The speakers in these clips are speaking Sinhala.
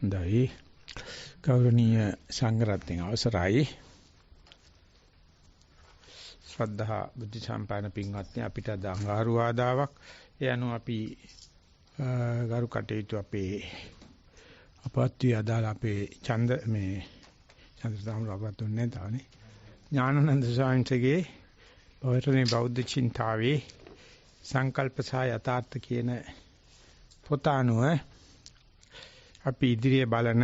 හොඳයි. ගෞරවනීය සංඝරත්නයේ අවසරයි. ශ්‍රද්ධා බුද්ධ සම්පන්න පින්වත්නි, අපිට අද අඟහරු ආදාවක්. ඒ අනුව අපි ගරු කටයුතු අපේ අපත්‍ය අදාළ අපේ චන්ද්‍රදාම රවතුන්නේ තානේ ඥානানন্দ ස්වාමීන්ගේ පවර්තනේ බෞද්ධ චින්තාවේ සංකල්ප සහ යථාර්ථ කියන පොත අනුව අපි ඉදිරියේ බලන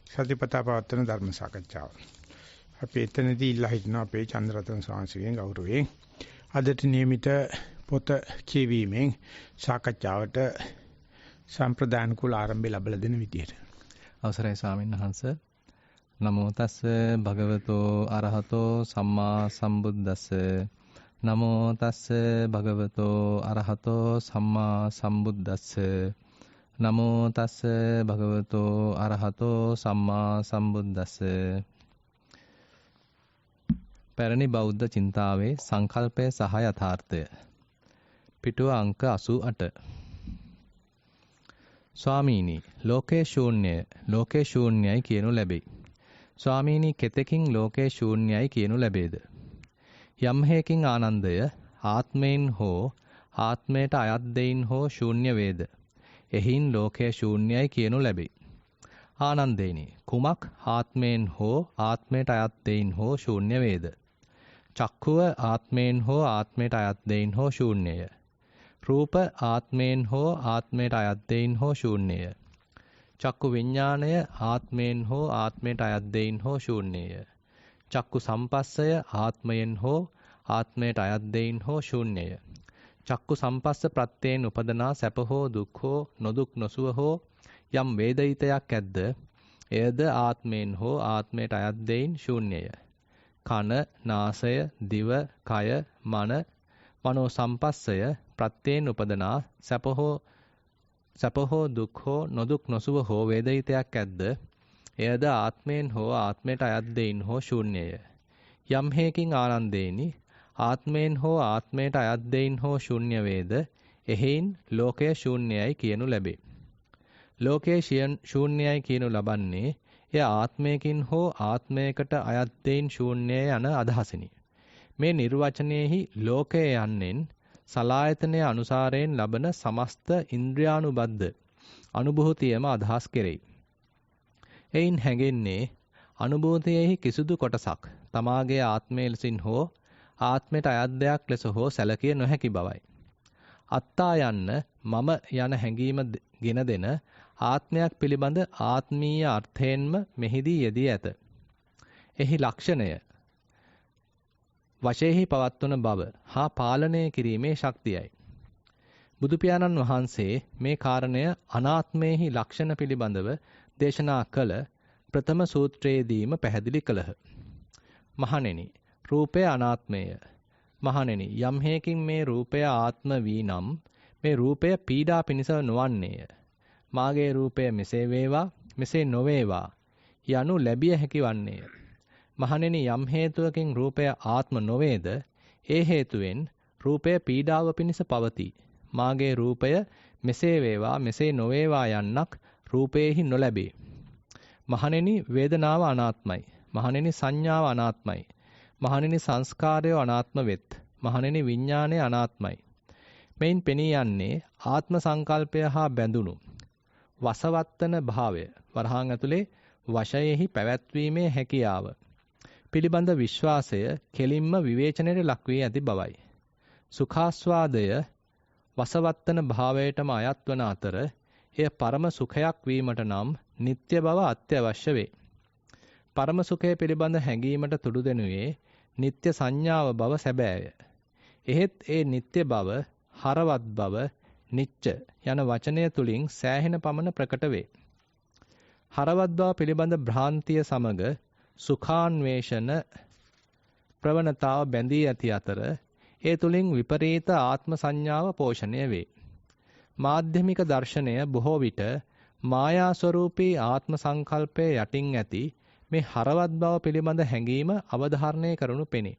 සතිපතා පවත්වන ධර්ම සාකච්ඡාව. අපි එතනදී ඉල්ලා හිටනවා අපේ චන්ද්‍රරතන ස්වාමීන්ගේ ගෞරවයෙන් අදට නියමිත පොත කියවීමෙන් සාකච්ඡාවට සම්ප්‍රදාන කුල ආරම්භය ලැබලා දෙන විදියට. අවසරයි ස්වාමීන් වහන්සේ. නමෝ තස්ස භගවතෝ අරහතෝ සම්මා සම්බුද්දස්ස. නමෝ තස්ස භගවතෝ අරහතෝ සම්මා සම්බුද්දස්ස. නමෝ තස්ස භගවතෝ අරහතෝ සම්මා සම්බුද්දස්ස. පැරණි බෞද්ධ චින්තාවේ සංකල්පය සහ යථාර්ථය. පිටුව අංක 88. ස්වාමීනි, ලෝකේ ශූන්‍යයි කියනු ලැබේ. ස්වාමීනි, කෙතකින් ලෝකේ ශූන්‍යයි කියනු ලැබේද? යම් හේකින් ආනන්දය ආත්මයෙන් හෝ ආත්මයට අයත් දෙයින් හෝ ශූන්‍ය වේද? එහින් ලෝකය ශූන්‍යයි කියනු ලැබේ. ආනන්දේනි, කුමක් ආත්මයෙන් හෝ ආත්මයට අයත් දෙයින් හෝ ශූන්‍ය වේද? චක්කුව ආත්මයෙන් හෝ ආත්මයට අයත් දෙයින් හෝ ශූන්‍යය. රූප ආත්මයෙන් හෝ ආත්මයට අයත් දෙයින් හෝ ශූන්‍යය. චක්කු විඥාණය ආත්මයෙන් හෝ ආත්මයට අයත් දෙයින් හෝ ශූන්‍යය. චක්කු සම්පස්සය ආත්මයෙන් හෝ ආත්මයට අයත් දෙයින් හෝ ශූන්‍යය. චක්කු සම්පස්ස ප්‍රත්‍යයෙන් උපදනා සැප හෝ දුක් හෝ නොදුක් නොසුව හෝ යම් වේදිතයක් ඇද්ද, එයද ආත්මයෙන් හෝ ආත්මයට අයත් දෙයින් ශූන්‍යය. කන, නාසය, දිව, කය, මන, මනෝ සම්පස්සය ප්‍රත්‍යයෙන් උපදනා සැප හෝ දුක් හෝ නොදුක් නොසුව හෝ වේදිතයක් ඇද්ද, එයද ආත්මයෙන් හෝ ආත්මයට අයත් දෙයින් හෝ ශූන්‍යය. යම් හේකින් ආනන්දේනි, ආත්මයෙන් හෝ ආත්මයට අයත් දෙයින් හෝ ශූන්‍ය වේද? එහෙයින් ලෝකය ශූන්‍යයි කියනු ලැබේ. ලෝකයේ ශූන්‍යයි කියනු ලබන්නේ එය ආත්මයකින් හෝ ආත්මයකට අයත් දෙයින් ශූන්‍යය යන අදහසිනි. මේ නිර්වචනයේහි ලෝකය යන්නෙන් සලායතනයේ අනුසාරයෙන් ලබන සමස්ත ඉන්ද්‍රියානුබද්ධ අනුභූතියම අදහස් කෙරෙයි. එයින් හැඟෙන්නේ අනුභූතියෙහි කිසිදු කොටසක් තමාගේ ආත්මය ලෙසින් හෝ ආත්මයට අයත් දෙයක් ලෙස හෝ සැලකිය නොහැකි බවයි. අත්තා යන්න මම යන හැඟීම ගෙන දෙන ආත්මයක් පිළිබඳ ආත්මීය අර්ථයෙන්ම මෙහිදී යෙදී ඇත. එහි ලක්ෂණය වශයෙහි පවත්වන බව හා පාලනය කිරීමේ ශක්තියයි. බුදු පියාණන් වහන්සේ මේ කාරණය අනාත්මයේහි ලක්ෂණ පිළිබඳව දේශනා කළ ප්‍රථම සූත්‍රයේදීම පැහැදිලි කළහ. මහණෙනි, රූපය අනාත්මය. මහණෙනි, යම් හේකින් මේ රූපය ආත්ම වී නම් මේ රූපය පීඩා පිණිස නොවන්නේය. මාගේ රූපය මෙසේ වේවා, මෙසේ නොවේවා යනු ලැබිය හැකි වන්නේය. මහණෙනි, යම් හේතුවකින් රූපය ආත්ම නොවේද, ඒ හේතුවෙන් රූපය පීඩාව පිණිස පවතී. මාගේ රූපය මෙසේ වේවා, මෙසේ නොවේවා යන්නක් රූපයේහි නොලැබේ. මහණෙනි, වේදනාව අනාත්මයි. මහණෙනි, සංඥාව අනාත්මයි. මහණෙනි, සංස්කාරය අනාත්ම වෙත්. මහණෙනි, විඥානය අනාත්මයි. මෙයින් පෙනී යන්නේ ආත්ම සංකල්පය හා බැඳුණු වසවත්තන භාවය, වරහන් ඇතුලේ වශයෙහි පැවැත්වීමේ හැකියාව පිළිබඳ විශ්වාසය කෙලින්ම විවේචනයට ලක් වී ඇති බවයි. සුඛාස්වාදය වසවත්තන භාවයටම අයත් වන අතර එය පරම සුඛයක් වීමට නම් නিত্য බව අත්‍යවශ්‍ය වේ. පරම සුඛය පිළිබඳ හැඟීමට තුඩු දෙනුයේ නিত্য සංඥාව බව සැබෑය. එහෙත් ඒ නিত্য බව, හරවත් බව, නිච්ච යන වචනය තුලින් සෑහෙන පමණ ප්‍රකට වේ. හරවත් බව පිළිබඳ භ්‍රාන්තිය සමග සුඛාන්වේෂණ ප්‍රවණතාව බැඳී ඇති අතර ඒ තුලින් විපරීත ආත්ම සංඥාව පෝෂණය වේ. මාධ්‍යමික දර්ශනය බොහෝ විට මායා ස්වරූපී ආත්ම සංකල්පයේ යටින් ඇති මේ හරවත් බව පිළිබඳ හැඟීම අවධාරණය කරනු පෙනේ.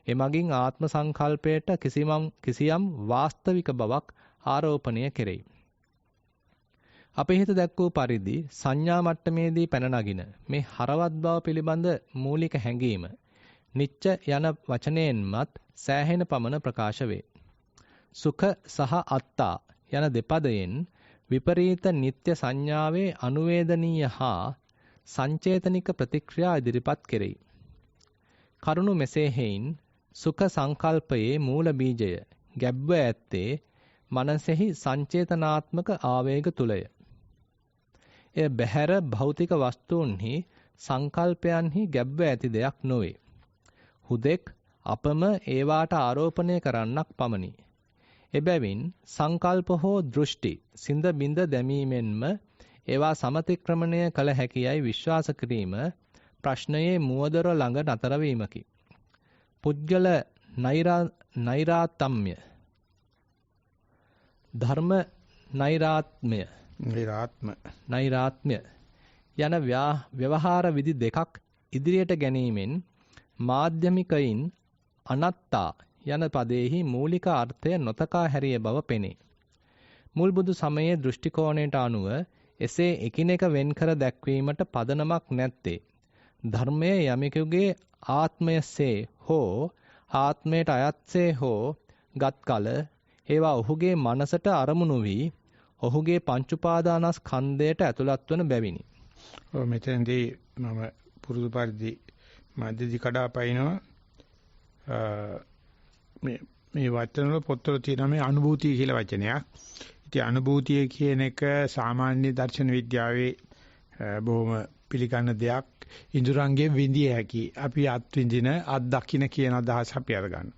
එමගින් ආත්ම සංකල්පයට කිසියම් වාස්තවික බවක් ආරෝපණය කෙරෙයි. අපේ හිත දැක්වූ පරිදි සංඥා මට්ටමේදී පැන නගින මේ හරවත් බව පිළිබඳ මූලික හැඟීම නිච්ච යන වචනයෙන්මත් සෑහෙන පමණ ප්‍රකාශ වේ. සුඛ සහ අත්තා යන දෙපදයෙන් විපරීත නিত্য සංඥාවේ අනුවේදනීය හා සංචේතනික ප්‍රතික්‍රියා ඉදිරිපත් කෙරෙයි. කරුණු මෙසේ හේයින් සුඛ සංකල්පයේ මූල බීජය ගැබ්ව ඇත්තේ මනසෙහි සංචේතනාත්මක ආවේග තුලය. එය බහැර භෞතික වස්තුන්හි සංකල්පයන්හි ගැබ්ව ඇති දෙයක් නොවේ. හුදෙක් අපම ඒවාට ආරෝපණය කරන්නක් පමණි. එබැවින් සංකල්ප හෝ දෘෂ්ටි සිඳ බිඳ දැමීමෙන්ම ඒවා සමතික්‍රමණය කළ හැකියයි විශ්වාස කිරීම ප්‍රශ්නයේ මුවදොර ළඟ නතර වීමකි. පුද්ගල නෛරාතම්‍ය ධර්ම නෛරාත්ම්‍ය යන ව්‍යවහාර විදි දෙකක් ඉදිරියට ගැනීමෙන් මාධ්‍යමිකයින් අනත්තා යන පදයෙහි මූලික අර්ථය නොතකා හැරිය බව පෙනේ. මුල් බුදු සමයේ දෘෂ්ටි කෝණයට අනුව එසේ එකිනෙක වෙන්කර දැක්වීමට පදනමක් නැත්තේ ධර්මය යමෙකුගේ ආත්මයසේ හෝ ආත්මයට අයත්සේ හෝ ගත් කල ඒවා ඔහුගේ මනසට අරමුණු වී ඔහුගේ පංච උපාදානස්කන්ධයට ඇතුළත් වන බැවිනි. ඔව් මෙතෙන්දී මම පුරුදු පරිදි මැදදී කඩාපයින්නවා මේ වචන වල පොත්වල තියෙන මේ අනුභූතිය කියලා වචනයක්. ඉතින් අනුභූතිය කියන එක සාමාන්‍ය දර්ශන විද්‍යාවේ බොහොම පිළිගන්න දෙයක්. ඉන්ද්‍රයන්ගෙන් විඳිය හැකි. අපි අත්විඳින අත්දකින්න කියන අදහස අපි අරගන්න.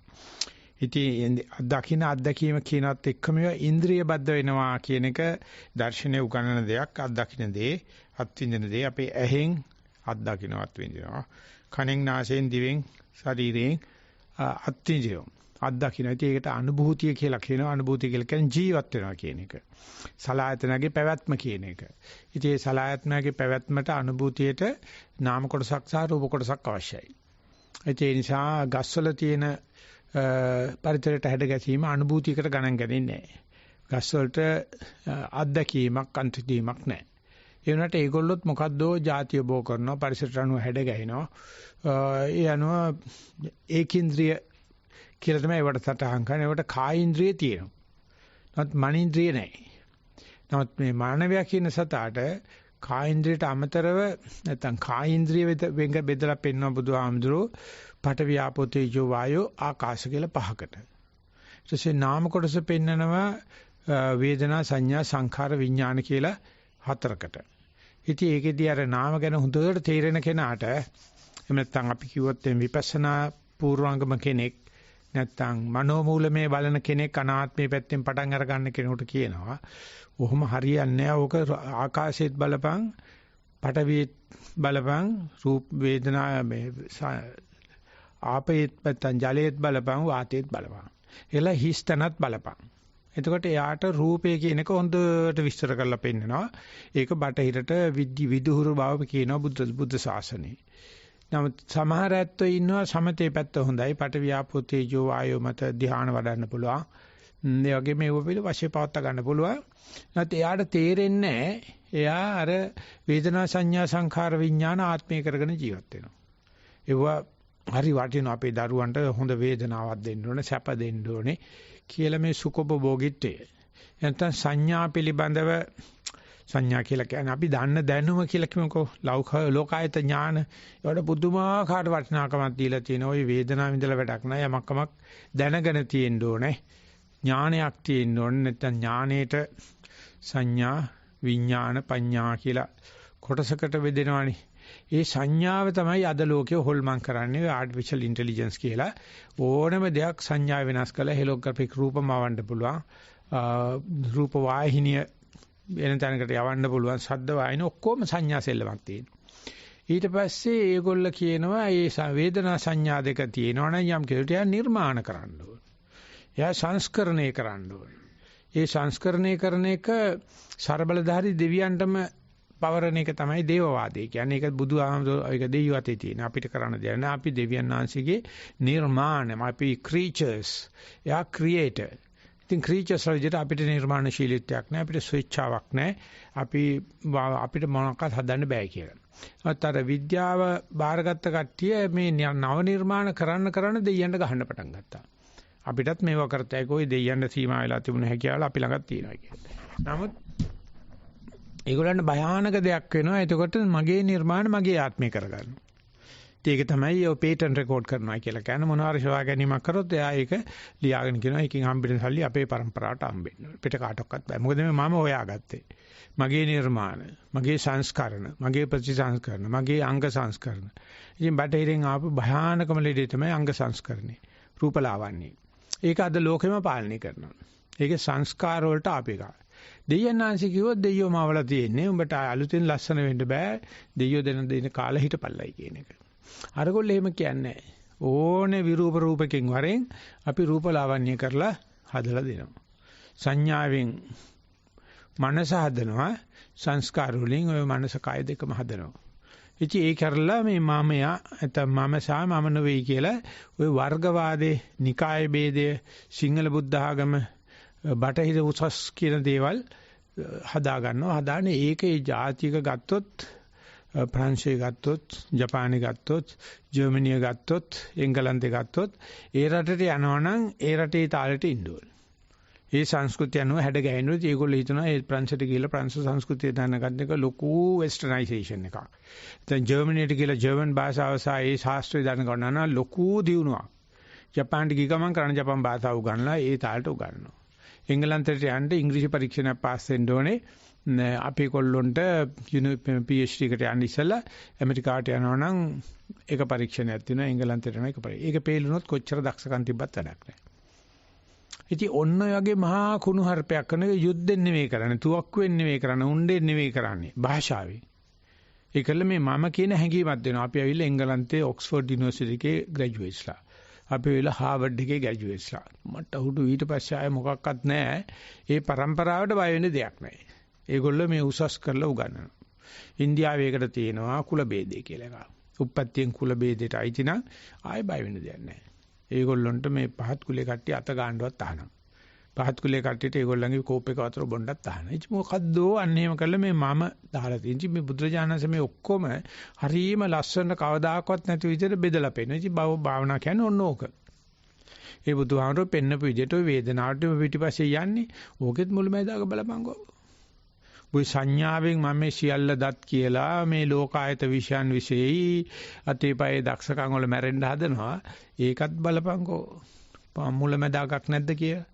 ඉතින් අත්දකින්න අත්දැකීම කියනත් එක්කම ඉන්ද්‍රිය බද්ධ වෙනවා කියන එක දර්ශනයේ උගන්වන දෙයක්. අත්දකින්න දේ, අත්විඳින දේ අපේ ඇහෙන් අත්දකින්න අත්විඳිනවා. කනෙන්, නාසයෙන්, දිවෙන්, ශරීරයෙන් අත්විඳිනවා. අත්දකින්න. ඒකට අනුභූතිය කියලා කියනවා. අනුභූතිය කියලා කියන්නේ ජීවත් වෙනවා කියන එක. සලආයතනගේ පැවැත්ම කියන එක. ඉතින් මේ සලආයතනගේ පැවැත්මට අනුභූතියට නාම කොටසක් සහ රූප කොටසක් අවශ්‍යයි. ඒ නිසා ගස්වල තියෙන පරිතරයට හැඩ ගැසීම අනුභූතියකට ගණන් ගන්නේ නැහැ. ගස්වලට අත්දැකීමක් අන්තිදීමක් නැහැ. ඒ වුණාට ඒගොල්ලොත් මොකද්දෝ ಜಾතිය බෝ කරනවා, පරිසරට අනුව හැඩ ගැහෙනවා. ඒ අනුව ඒකේන්ද්‍රිය කියලා තමයි ඒවට සටහන් කරන්නේ. ඒවට කායින්ද්‍රිය තියෙනවා. නමුත් මනින්ද්‍රිය නැහැ. නමුත් මේ මානවයා කියන සතාට කායින්ද්‍රියට අමතරව නැත්නම් කායින්ද්‍රිය වෙංග බෙදලා පෙන්වන බුදුහාමුදුරෝ පඨවි ආපෝ තේජෝ වායෝ ආකාශ කියලා පහකට. ඊට පස්සේ නාම කොටස පෙන්නනවා වේදනා සංඥා සංඛාර විඥාන කියලා හතරකට. ඉතින් ඒකෙදී අර නාම ගැන හොඳට තේරෙන කෙනාට එහෙම නැත්නම් අපි කිව්වොත් විපස්සනා පූර්වාංගම කෙනෙක් නැත්නම් මනෝමූලමේ බලන කෙනෙක් අනාත්මයේ පැත්තෙන් පටන් අර ගන්න කෙනෙකුට කියනවා ඔහොම හරියන්නේ නැහැ. ඕක ආකාශයේත් බලපං, පඨවියේත් බලපං, රූප වේදනා මේ ආපයේත් නැත්නම් ජලයේත් බලපං, වාතයේත් බලපං. එලා හිස්තනත් බලපං. එතකොට එයාට රූපය කියන එක හොඳට විස්තර කරලා පෙන්නනවා. ඒක බටහිරට විදුහුරු බව කියනවා බුද්ධ ශාසනයේ. නමුත් සමහර ඇත්තෝ ඉන්නවා සමතේ පැත්ත හොඳයි. පඨවි ආපෝ තේජෝ වායෝ මත ධ්‍යාන වඩන්න පුළුවන්. ඒ වගේ මේව පිළ වශයෙන් පවත්වා ගන්න පුළුවන්. නැත්නම් එයාට තේරෙන්නේ එයා අර වේදනා සංඥා සංඛාර විඥාන ආත්මය කරගෙන ජීවත් වෙනවා. ඒවා හරි වටිනවා අපේ දරුවන්ට හොඳ වේදනාවක් දෙන්න ඕනේ, සැප දෙන්න ඕනේ කියලා මේ සුඛෝපභෝගීත්වය. නැත්නම් සංඥා පිළිබඳව සංඥා කියලා කියන්නේ අපි දන්න දැනුම කියලා කියමුකෝ. ලෝකායත ඥාන ඒවට පුදුමාකාර වටිනාකමක් දීලා තියෙනවා. ওই වේදනාව විඳලා වැඩක් නැහැ. යමක්කමක් දැනගෙන තියෙන්න ඕනේ. ඥානයක් තියෙන්න ඕනේ. නැත්නම් ඥානයේට සංඥා විඥාන පඤ්ඤා කියලා කොටසකට බෙදෙනවානේ. ඒ සංඥාව තමයි අද ලෝකයේ හොල්මන් කරන්නේ ආටිෆිෂල් ඉන්ටෙලිජන්ස් කියලා. ඕනම දෙයක් සංඥා වෙනස් කරලා හෙලෝග්‍රැෆික් රූපමවන්න පුළුවන්. රූප වාහිනිය වෙන තැනකට යවන්න පුළුවන්. ශබ්ද වාහිනිය ඔක්කොම සංඥා සෙල්ලමක් තියෙනවා. ඊට පස්සේ ඒගොල්ල කියනවා මේ වේදනා සංඥා දෙක තියෙනවා නම් යම් කෙනෙකුට නිර්මාණ කරන්න ඕනේ. එයා සංස්කරණය කරන්න ඕනේ. ඒ සංස්කරණය කරන එක ਸਰබලධාරී දෙවියන්ටම පවරන එක තමයි දේවවාදය කියන්නේ. ඒක බුදුහාමුදුරුවෝ ඒක දෙවියෝ අතේ තියෙන. අපිට කරන්න දෙයක් නෑ. අපි දෙවියන් වහන්සේගේ නිර්මාණය. අපි ක්‍රීචර්ස්. එයා ක්‍රියේටර්. ඉතින් ක්‍රීචර්ස් වලට අපිට නිර්මාණශීලීත්වයක් නැහැ, අපිට ස්වේච්ඡාවක් නැහැ. අපිට මොනවාක්වත් හදන්න බෑ කියලා. අතර විද්‍යාව බාරගත්ත කට්ටිය මේ නව නිර්මාණ කරන්න දෙයියන්ට ගහන්න පටන් ගත්තා. අපිටත් මේවා කරතයි කොයි දෙයියන්ට සීමා වෙලා තිබුණ හැකියාවල අපි ළඟත් තියෙනවා කියන්නේ. නමුත් ඒගොල්ලන්ට භයානක දෙයක් වෙනවා. එතකොට මගේ නිර්මාණ මගේ ආත්මය කරගන්නවා. ඒක තමයි ඔය පේටන්ට් රෙකෝඩ් කරනවා කියලා කියන්නේ. මොනවාරි සොයා ගැනීමක් කරොත් එයා ඒක ලියාගෙන කියනවා. ඒකෙන් හම්බෙන සල්ලි අපේ પરම්පරාවට හම්බෙන්න. පිට කාටවත් බෑ. මොකද මම හොයාගත්තේ. මගේ නිර්මාණ, මගේ සංස්කරණ, මගේ ප්‍රතිසංස්කරණ, මගේ අංග සංස්කරණ. ඉතින් බටහිරින් ආපු භයානකම ලෙඩේ තමයි අංග සංස්කරණේ. රූපලාවන්‍ය. ඒක අද ලෝකෙම පාලනය කරනවා. ඒකේ සංස්කාර වලට ආපේක. දෙයයන්ාංශ කිව්වොත් දෙයියෝ මාවලා තියෙන්නේ. උඹට අලුතෙන් ලස්සන වෙන්න බෑ. දෙයියෝ දෙන කාලෙ හිටපල්ලයි කියන එක. අරගොල්ලෝ එහෙම කියන්නේ ඕනේ විරූප රූපකෙන් වරෙන් අපි රූපලාවන්‍ය කරලා හදලා දෙනවා. සංඥාවෙන් මනස හදනවා, සංස්කාර වලින් ඔය මනස කය දෙකම හදනවා. ඉතින් ඒ කරලා මේ මමයා නැත්නම් මම සහ මම නෙවෙයි කියලා ඔය වර්ගවාදේ, නිකාය ભેදය, සිංහල බුද්ධ ආගම, බටහිර උසස් කියන දේවල් හදා ගන්නවා. හදාන්නේ ඒකේ ජාතික ගත්තොත්, ප්‍රංශය ගත්තොත්, ජපානය ගත්තොත්, ජර්මනිය ගත්තොත්, එංගලන්තය ගත්තොත් ඒ රටට යනවනම් ඒ රටේ තාලෙට ඉන්න ඕන. ඒ සංස්කෘතිය අනුව හැඩ ගැහෙනොත් ඒගොල්ලෝ හිතනවා ඒ ප්‍රංශයට ගිහලා ප්‍රංශ සංස්කෘතිය දැනගන්න එක ලොකු වෙස්ටර්නයිසේෂන් එකක්. දැන් ජර්මනියට ගිහලා ජර්මන් භාෂාව සහ ඒ ශාස්ත්‍රය දැනගන්න නම් ලොකු දියුණුවක්. ජපානට ගිහ ගමන් කරන ජපන් භාෂාව උගන්වලා ඒ තාලට උගන්වනවා. එංගලන්තයට යන්න ඉංග්‍රීසි පරීක්ෂණයක් පාස් වෙන්න ඕනේ. අපේ කොල්ලොන්ට PhD එකට යන්න ඉස්සෙල්ලා ඇමරිකාට යනවා නම් ඒක පරීක්ෂණයක් තියෙනවා. එංගලන්තයට යනවා ඒක පරීක්ෂණ. ඒක පෙළුනොත් කොච්චර දක්ෂකම් තිබ්බත් වැඩක් නැහැ. ඉතින් ඔන්න ඔය වගේ මහා කුණු හර්පයක් කරන එක යුද්ධෙන් නෙවෙයි කරන්නේ, තුවක්කුවෙන් නෙවෙයි කරන්නේ, උණ්ඩෙන් නෙවෙයි කරන්නේ, භාෂාවෙන්. ඒකල මේ මම කියන හැඟීමක් දෙනවා. අපි ඇවිල්ලා එංගලන්තයේ ඔක්ස්ෆර්ඩ් යුනිවර්සිටි එකේ ග්‍රැජුවේට්ස්ලා. අපි ඇවිල්ලා හාවර්ඩ් එකේ ග්‍රැජුවේට්ස්ලා. මට උඩු ඊට පස්සේ ආයේ මොකක්වත් නැහැ. ඒ પરම්පරාවට බය වෙන්න දෙයක් නැහැ. ඒගොල්ලෝ මේ උසස් කරලා උගන්වනවා. ඉන්දියාවේ ඒකට තියෙනවා කුල ભેදේ කියලා එකක්. උප්පත්තියෙන් කුල ભેදයට අයිති නම් ආයේ බය වෙන්න දෙයක් නැහැ. ඒගොල්ලොන්ට මේ පහත් කුලේ කට්ටිය අත ගන්නවත් අහනවා. පහත් කුලේ කට්ටියට ඒගොල්ලන්ගේ කෝප් එක වතුර බොන්නත් අහනවා. ඉතින් මොකද්දෝ අන්න එහෙම කළා මේ මම දාලා තියෙන. මේ බුදුරජාණන්සේ මේ ඔක්කොම හරීම ලස්සන කවදාකවත් නැති විදිහට බෙදලා පෙන්නනවා. ඉතින් භාවනා කියන්නේ ඔන්න ඕක. ඒ බුදුහාමරෝ පෙන්නපු විදිහට ඔය වේදනාවට පිටිපස්සේ යන්නේ. ඕකෙත් මුලමෙදාක බලපංකෝ. ඔය සංඥාවෙන් මම මේ සියල්ල දත් කියලා මේ ලෝකායත විෂයන් විශේෂයි අතේපයේ දක්ෂකම් වල මැරෙන්න හදනවා. ඒකත් බලපංකෝ. මුලමෙදාකක් නැද්ද කියලා.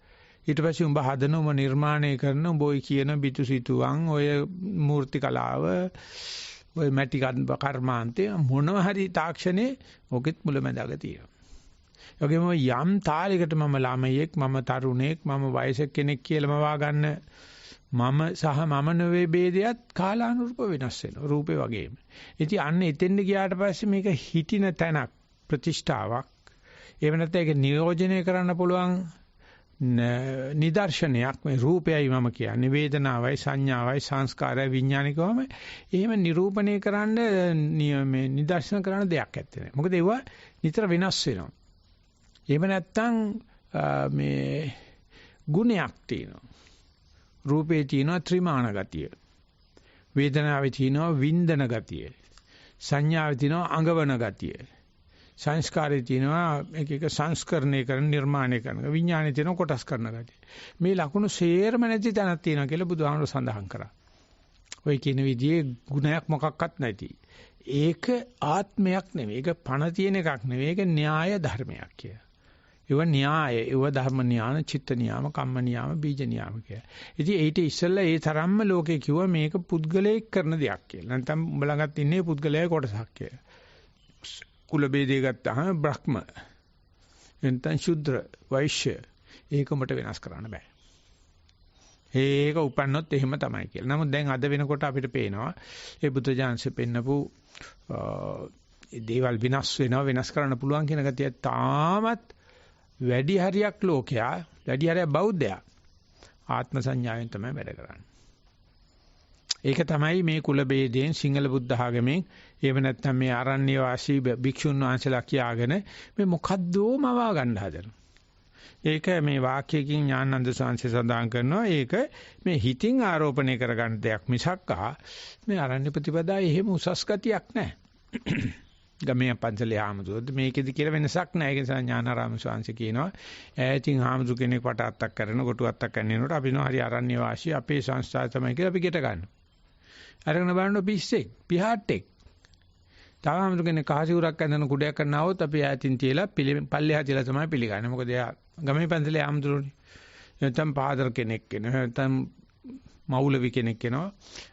ඊට පස්සේ උඹ හදන උඹ නිර්මාණය කරන උඹ ඔය කියන බිතු සිතුවම් ඔය මූර්ති කලාව ඔය මැටි කර්මාන්තේ මොනවා හරි තාක්ෂණේ ඔකෙත් මුලමෙදාක තියෙනවා. යෝගෙම යම් තාලයකට මම ළමයෙක්, මම තරුණෙක්, මම වයසක කෙනෙක් කියලාම වාගන්න මම සහ මම නෙවෙයි ભેදයක් කාලානුරූප වෙනස් වෙනවා රූපේ වගේම. ඉතින් අන්න එතෙන්ද ගියාට පස්සේ මේක හිටින තැනක්, ප්‍රතිෂ්ඨාවක්. එහෙම නැත්නම් ඒක නියෝජනය කරන්න පුළුවන් නිදර්ශනයක්. මේ රූපයයි මම කියන්නේ, වේදනාවයි, සංඥාවයි, සංස්කාරයයි, විඥානිකවම එහෙම නිරූපණය කරන්න මේ නිදර්ශන කරන්න දෙයක් නැත්තේ. මොකද ඒවා නිතර වෙනස් වෙනවා. එහෙම නැත්නම් මේ ගුණයක් තියෙනවා. රූපේ තියෙනවා ත්‍රිමාන ගතිය. වේදනාවේ තියෙනවා වින්දන ගතිය. සංඥාවේ තියෙනවා අඟවන ගතිය. සංස්කාරයේ තියෙනවා එක එක සංස්කරණය කරන නිර්මාණය කරන. විඥානයේ තියෙනවා කොටස් කරන ගතිය. මේ ලකුණු සේරම නැති තැනක් තියෙනවා කියලා බුදුහාමුදුරුවෝ සඳහන් කරා. ඔය කියන විදිහේ ගුණයක් මොකක්වත් නැති. ඒක ආත්මයක් නෙවෙයි. ඒක පණ තියෙන එකක් නෙවෙයි. ඒක න්‍යාය ධර්මයක් කියලා. ඒව න්‍යාය, ඒව ධර්ම න්‍යාන, චිත්ත නියාම, කම්ම නියාම, බීජ නියාම කියලා. ඉතින් ඊට ඉස්සෙල්ලා ඒ තරම්ම ලෝකේ කිව්වා මේක පුද්ගලයෙක් කරන දෙයක් කියලා. නැත්නම් උඹ ළඟත් ඉන්නේ පුද්ගලයාගේ කොටසක් කියලා. කුල ભેදේ ගත්තාම බ්‍රහ්ම, එතෙන් ශුද්‍ර, වෛශ්‍ය ඒකමට වෙනස් කරන්න බෑ. ඒක උපන්නොත් එහෙම තමයි කියලා. නමුත් දැන් අද වෙනකොට අපිට පේනවා ඒ බුදුජානසෙ පෙන්නපු දේවල් විනාශ වෙනවා, වෙනස් කරන්න පුළුවන් කියන ගතිය තාමත් වැඩි හරියක් ලෝකයා, වැඩි හරියක් බෞද්ධයා ආත්ම සංඥාවෙන් තමයි වැඩ කරන්නේ. ඒක තමයි මේ කුල ભેදයෙන් සිංහල බුද්ධ ආගමෙන් එහෙම නැත්නම් මේ ආරණ්‍ය වාසී භික්ෂුන් වහන්සේලා කියාගෙන මේ මොකද්දෝ මවා ගන්න හදනවා. ඒක මේ වාක්‍යකින් ඥානানন্দ සාංශය සඳහන් කරනවා. ඒක මේ හිතින් ආරෝපණය කරගන්න දෙයක් මිසක් මේ අරණ්‍ය ප්‍රතිපදාවේ එහෙම උසස් ගතියක් නැහැ. ගමේ පන්සලේ ආමතුත් මේකෙදි කියලා වෙනසක් නැහැ. ඒ නිසා ඥානාරාම ස්වාමීන් කියනවා ඈතින් ආමතු කෙනෙක් වට අත්තක් කරන කොටු අත්තක් කරනකොට අපි නෝ හරි අරණ්‍ය වාසී අපේ සංස්ථාව තමයි කියලා අපි ගෙට ගන්නවා. අරගෙන බලන්න පිස්සෙක් පිහාට්ටෙක්. තව ආමතු කෙනෙක් කහසිවුරක් ඇඳන කුඩයක් කරනවොත් අපි ඈතින් තියලා පල්ලෙහා තියලා තමයි පිළිගන්නේ. මොකද එයා ගමේ පන්සලේ ආමතුරුනේ. නැත්නම් පාදර කෙනෙක් කෙනා නැත්නම් මෞලවි කෙනෙක් කෙනා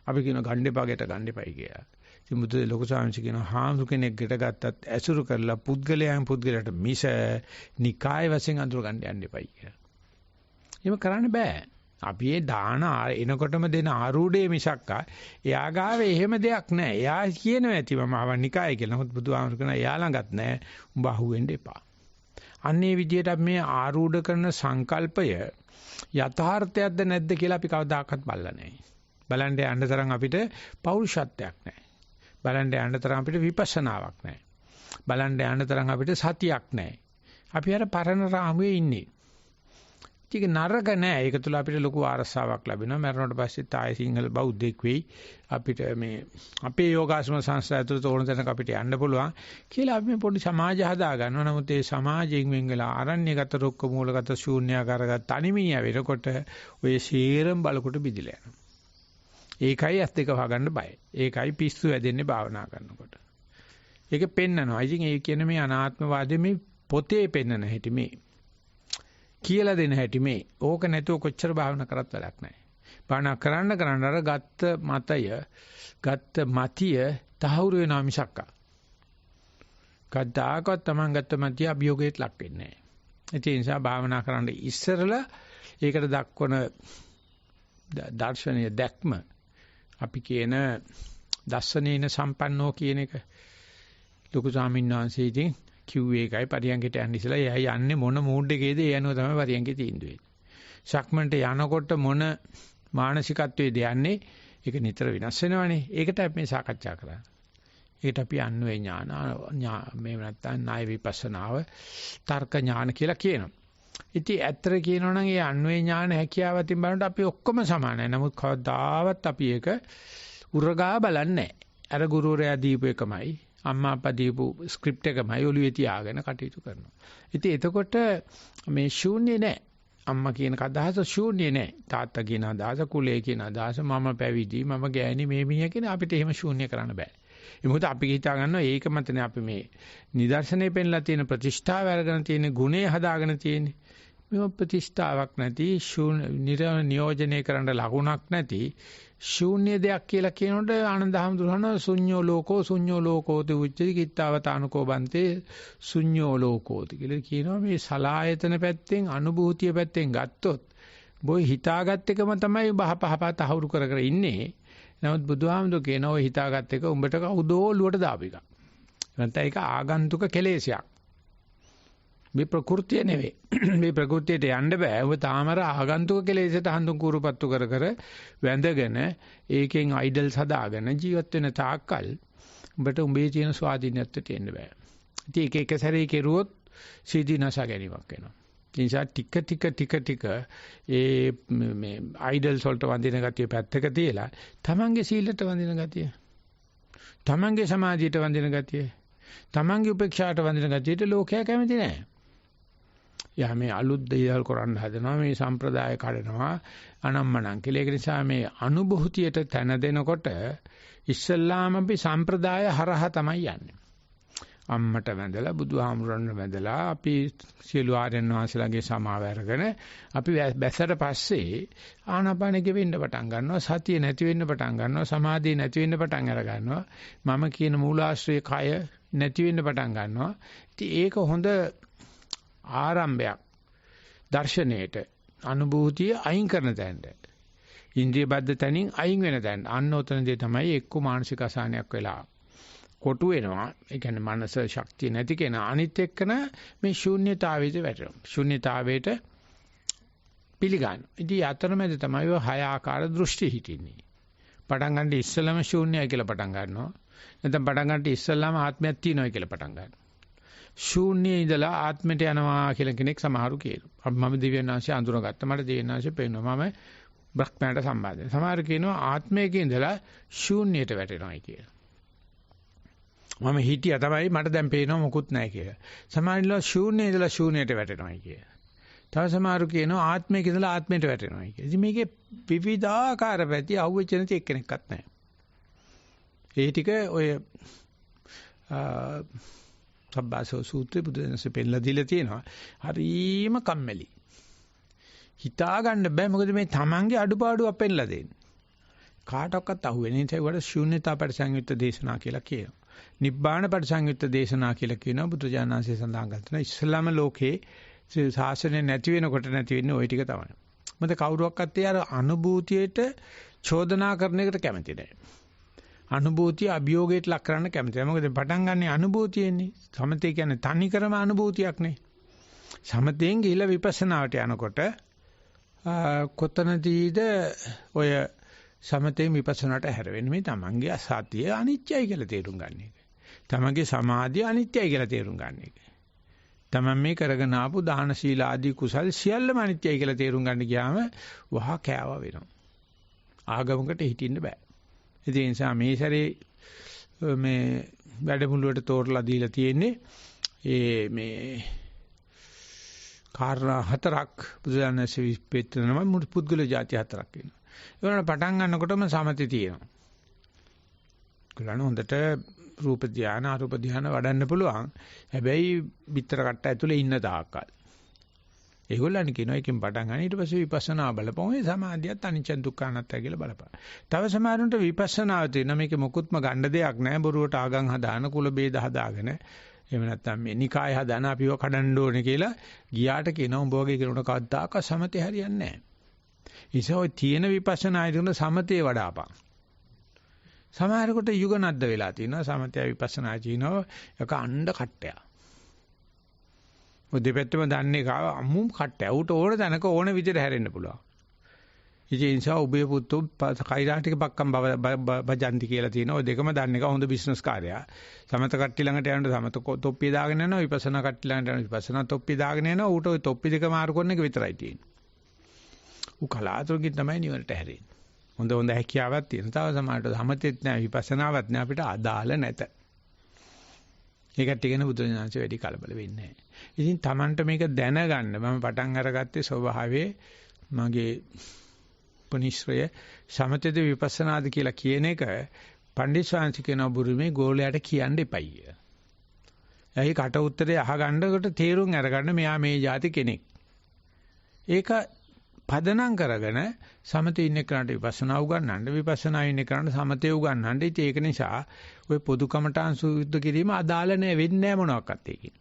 අපි කියන ගණ්ඩේපාගෙට ගණ්ඩේපයි කියලා. ඉතින් බුදු ලොකු සාංශ කියනවා හාමුදුර කෙනෙක් ගෙට ගත්තත් ඇසුරු කරලා පුද්ගලයන් පුද්ගලයට මිස නිකාය වශයෙන් අඳුර ගන්න යන්න එපයි කියලා. එහෙම කරන්න බෑ. අපි ඒ දාන එනකොටම දෙන ආරූಢයේ මිසක් එයා ගාවේ එහෙම දෙයක් නැහැ. එයා කියනවා ඇති මම ආවන් නිකාය කියලා. නමුත් බුදුහාමුදුර කියනවා එයා ළඟත් නැහැ. උඹ අහුවෙන්න එපා. අන්නේ විදියට මේ ආරූඪ කරන සංකල්පය යථාර්ථයක්ද නැද්ද කියලා අපි කවදාකවත් බලලා නැහැ. බලන්න යන්න තරම් අපිට පෞරුෂත්වයක් නැහැ. බලන්න යන්න තරම් අපිට විපස්සනාවක් නැහැ. බලන්න යන්න තරම් අපිට සතියක් නැහැ. අපි අර පරණ රාමුවේ ඉන්නේ. ඒක නරක නෑ. ඒක තුළ අපිට ලොකු ආරස්සාවක් ලැබෙනවා. මරණයට පස්සේ තායි සිංහල බෞද්ධෙක් වෙයි. අපිට මේ අපේ යෝගාශ්‍රම සංස්ථාව ඇතුළත ඕන තැනක අපිට යන්න පුළුවන් කියලා අපි මේ පොඩි සමාජය හදා ගන්නවා. නමුත් ඒ සමාජයෙන් වෙන් වෙලා ආරණ්‍යගත රුක්ක මූලගත ශූන්‍යාකාරගත තනිමිය වෙනකොට ඔය සීරම් බලකොට බිදිලා යනවා. ඒකයි ඇස් දෙක වහගන්න බය. ඒකයි පිස්සු වැදෙන්නේ භාවනා කරනකොට. ඒක පෙන්නනවා. ඉතින් ඒ කියන මේ අනාත්මවාදයේ මේ පොතේ පෙන්නන හැටි මේ කියලා දෙන හැටි මේ ඕක නැතුව කොච්චර භාවනා කරත් වැඩක් නැහැ. භාවනා කරන්න අර ගත්ත මතිය තහවුරු වෙනා මිසක්ක. කද්දාකවත් Taman ගත්ත මතිය අභියෝගයට ලක් වෙන්නේ නැහැ. ඒ නිසා භාවනා කරන්න ඉස්සරලා ඒකට දක්වන දර්ශනීය දැක්ම අපි කියන දස්සනේන සම්පන්නෝ කියන එක ලොකු ස්වාමීන් වහන්සේ ඉතින් කිව්වේ එකයි පරියන්කට යන්න ඉස්සලා එයා යන්නේ මොන මූඩ් එකේද ඒ අනුව තමයි පරියන්කේ තීන්දුව වෙන්නේ. ශක්මන්ට යනකොට මොන මානසිකත්වයේද යන්නේ ඒක නිතර වෙනස් වෙනවනේ. ඒකට අපි මේ සාකච්ඡා කරන්නේ. ඒකට අපි අන්වේ ඥාන මේ නැත්තම් ණය විපස්සනාව තර්ක ඥාන කියලා කියනවා. ඉතින් ඇත්තට කියනවා නම් ඒ අන්වේ ඥාන හැකියාවතින් බලනකොට අපි ඔක්කොම සමානයි. නමුත් කවදාවත් අපි ඒක උරගා බලන්නේ නැහැ. අර ගුරුවරයා දීපු එකමයි අම්මා අප්පා දීපු ස්ක්‍රිප්ට් එකමයි ඔළුවේ තියාගෙන කටයුතු කරනවා. ඉතින් එතකොට මේ ශූන්‍ය නැහැ. අම්මා කියන අදහස ශූන්‍ය නැහැ. තාත්තා කියන අදහස, කුලයේ කියන අදහස, මම පැවිදි, මම ගෑණි, මේ මිනිහා කියන අපිට එහෙම ශූන්‍ය කරන්න බෑ. ඒ මොකද අපි හිතා ගන්නවා ඒක මතනේ අපි මේ නිදර්ශනයේ පෙන්ලා තියෙන ප්‍රතිෂ්ඨාව අරගෙන තියෙන ගුණය හදාගෙන තියෙන්නේ. මේ ප්‍රතිෂ්ඨාවක් නැති නියෝජනය කරන්න ලකුණක් නැති ශූන්‍ය දෙයක් කියලා කියනකොට ආනන්ද හැමතුරන ශුඤ්ඤෝ ලෝකෝති උච්චති කිත්තාවතානුකෝ බන්තේ ශුඤ්ඤෝ ලෝකෝති කියලා කියනවා. මේ සලායතන පැත්තෙන් අනුභූතිය පැත්තෙන් ගත්තොත් බොයි හිතාගත් එකම තමයි බහපහප තහවුරු කර කර ඉන්නේ. නමුත් බුදුහාමුදුර කියනවා ඔය හිතාගත් එක උඹට කවුදෝ ඔලුවට දාපු එකක්. නැත්නම් ඒක ආගන්තුක කෙලෙසයක්. මේ ප්‍රകൃතිය නෙවෙයි. මේ ප්‍රകൃතියට යන්න බෑ. ඔබ තාමර ආගන්තුක කෙලෙසට හඳුන් කූරුපත්තු කර කර වැඳගෙන ඒකෙන් අයිඩල්ස් හදාගෙන ජීවත් වෙන තාක්කල් උඹට උඹේ තියෙන ස්වාධීනත්වයට එන්න බෑ. ඉතින් ඒක එක සැරේ කෙරුවොත් සීදීනස ගැනීමක් වෙනවා. ඒ නිසා ටික ඒ මේ අයිඩල්ස් වලට වඳින ගතිය පැත්තක තියලා තමන්ගේ සීලයට වඳින ගතිය, තමන්ගේ සමාධියට වඳින ගතිය, තමන්ගේ උපේක්ෂාට වඳින ගතියට ලෝකයා කැමති නෑ. යා මේ අලුත් දේවල් කරන්න හදනවා, මේ සම්ප්‍රදාය කඩනවා, අනම්මනම් කියලා. ඒක නිසා මේ අනුභූතියට තැන දෙනකොට ඉස්සල්ලාම අපි සම්ප්‍රදාය හරහා තමයි යන්නේ. අම්මට වැඳලා බුදුහාමුදුරන් වැඳලා අපි සියලු ආර්යයන් වහන්සේලාගේ සමාව අරගෙන අපි බැසට පස්සේ ආනාපානෙ ගෙවෙන්න පටන් ගන්නවා, සතිය නැති වෙන්න පටන් ගන්නවා, සමාධිය නැති වෙන්න පටන් අර ගන්නවා, මම කියන මූලාශ්‍රයේ කය නැති වෙන්න පටන් ගන්නවා. ඉතින් ඒක හොඳ ආරම්භයක් දර්ශනයේට, අනුභූතිය අයින් කරන තැනට, ඉන්ද්‍රිය බද්ධ තැනින් අයින් වෙන තැනට. අන්න උතනදී තමයි එක්ක මානසික අසහනයක් වෙලා කොටු වෙනවා. ඒ කියන්නේ මනස ශක්තිය නැති කෙනා අනිත් එක්කන මේ ශූන්‍යතාවයට වැටෙනවා. ශූන්‍යතාවයට පිළිගන්න. ඉතින් අතරමැද තමයි ඔය හය ආකාර දෘෂ්ටි හිටින්නේ. පටන් ගන්න ඉස්සෙල්ලාම ශූන්‍යයි කියලා පටන් ගන්නවා. නැත්නම් පටන් ගන්න ඉස්සෙල්ලාම ආත්මයක් තියෙනවා කියලා පටන් ගන්නවා. ශූන්‍යයේ ඉඳලා ආත්මයට යනවා කියලා කෙනෙක් සමහරු කියනවා. මම දිව්‍යඥාන්සේ අඳුරගත්තා. මට දිව්‍යඥාන්සේ පේනවා. මම බ්‍රහ්මයාට සම්බන්ධයි. සමහර කියනවා ආත්මයේ ඉඳලා ශූන්‍යයට වැටෙනවායි කියලා. මම හිටියා තමයි මට දැන් පේනවා මොකුත් නැහැ කියලා. සමහරවිට ශූන්‍යයේ ඉඳලා ශූන්‍යයට වැටෙනවායි කියලා. තව සමහරු කියනවා ආත්මයේ ඉඳලා ආත්මයට වැටෙනවායි කියලා. ඉතින් මේකේ විවිධාකාර පැති අහුවෙච්ච නැති එක්කෙනෙක්වත් නැහැ. ඒ ටික ඔය සබ්බාසෝ සූත්‍රයේ බුදුදහමේ පෙන්නලා දීලා තියෙනවා. හරීම කම්මැලි. හිතා ගන්න බෑ මොකද මේ තමන්ගේ අඩුපාඩුවක් පෙන්නලා දෙන්නේ. කාටවත් අහුවෙන්නේ නැහැ. ඒකට ශූන්‍යතා පරිසංයුක්ත දේශනා කියලා කියනවා. නිබ්බාන පරිසංයුක්ත දේශනා කියලා කියනවා බුදුජානනාංශය සඳහන් කරන ඉස්ලාම ලෝකේ ශාසනය නැති වෙනකොට නැති වෙන්නේ ওই ටික තමයි. මොකද කවුරුවක්වත් ඒ අර අනුභූතියට චෝදනා කරන එකට කැමති නැහැ. අනුභූතිය අභියෝගයට ලක් කරන්න කැමති නැහැ. මොකද පටන් ගන්න අනුභූතියෙන්නේ. සමතේ කියන්නේ තනිකරම අනුභූතියක් නේ. සමතෙන් ගිහිලා විපස්සනාවට යනකොට කොතනදීද ඔය සමතේ විපස්සනාට හැරෙන්නේ මේ තමන්ගේ අසතිය අනිත්‍යයි කියලා තේරුම් ගන්න එක. තමන්ගේ සමාධිය අනිත්‍යයි කියලා තේරුම් ගන්න එක. තමන් මේ කරගෙන ආපු දාන සීල ආදී කුසල් සියල්ලම අනිත්‍යයි කියලා තේරුම් ගන්න ගියාම වහා කෑවා වෙනවා. ආගමකට හිටින්න බෑ. ඒ නිසා මේ සැරේ මේ වැඩමුළුවට තෝරලා දීලා තියෙන්නේ මේ කාරණා 4ක් බුදුදහමේ විපේතනම මුළු පුද්ගල જાති 4ක් වෙනවා. ඒවලට පටන් ගන්නකොටම සමතේ තියෙනවා. ඒගොල්ලන් හොඳට රූප ධානය අරූප ධානය වඩන්න පුළුවන්. හැබැයි පිටර කට්ට ඇතුලේ ඉන්න තාක්කල්. ඒගොල්ලන් කියනවා එකෙන් පටන් ගන්න ඊට පස්සේ විපස්සනා බලපුවම ඒ සමාධියත් අනිච්ච දුක්ඛ අනාත්ත කියලා බලපන්. තව සමහරුන්ට විපස්සනාව තියෙන මේක මොකුත්ම ගන්න දෙයක් නැහැ. බොරුවට ආගම් හදාන කුල ભેද හදාගෙන එහෙම නැත්නම් මේ නිකාය හදාන අපිව කඩන්න ඕනේ කියලා ගියාට කියනවා උඹ වගේ කෙනෙකුට කවදාක සමතේ හරියන්නේ නැහැ. ඉතින් ඔය තියෙන විපස්සනා ඉදන සමතේ වඩාපන්. සමහරකට යුගනද්ද වෙලා තිනවා සමතය විපස්සනා කියනවා එක අණ්ඩ කට්ටයක්. ඔය දෙපැත්තම දන්නේ කාව අම්මුම් කට්ටය. උට ඕන තැනක ඕන විදිහට හැරෙන්න පුළුවන්. ඉතින් ඒ නිසා උඹේ පුතු කෛරාටික පක්කම් බජන්ති කියලා තියෙනවා. ඔය දෙකම දන්නේ කා හොඳ බිස්නස් කාර්යයා. සමත කට්ටි ළඟට යනකොට සමත තොප්පිය දාගෙන යනවා. විපස්සනා කට්ටි ළඟට යනකොට විපස්සනා තොප්පිය දාගෙන යනවා. ඌට ඔය තොප්පි දෙක මාරු කරන එක විතරයි තියෙන්නේ. ඌ කලාතුරකින් තමයි නිවනට හැරෙන්නේ. හොඳ හැකියාවක් තියෙන. තව සමහරට සමතෙත් නැහැ විපස්සනාවත් නැහැ අපිට අදාළ නැත. ඒකට ඉගෙන බුදුරජාණන්සේ වැඩි කලබල වෙන්නේ නැහැ. ඉතින් Tamanට මේක දැනගන්න මම පටන් අරගත්තේ ස්වභාවයේ මගේ පනිශ්‍රය සමතේද විපස්සනාද කියලා කියන එක පණ්ඩිත ශාන්ති කියන බුරුමේ ගෝලයට කියන්න එපයි. එයි කට උත්තරේ අහගන්නකොට තේරුම් අරගන්න මෙයා මේ જાති කෙනෙක්. ඒක පදනම් කරගෙන සමතේ ඉන්න කෙනාට විපස්සනා උගන්වන්න විපස්සනා ඉන්න කෙනාට සමතේ උගන්වන්න. ඉතින් ඒක නිසා ওই පොදු කමඨාන් සුද්ධ කිරීම අදාළ නැහැ වෙන්නේ නැහැ මොනවාක්වත් ඒකේ.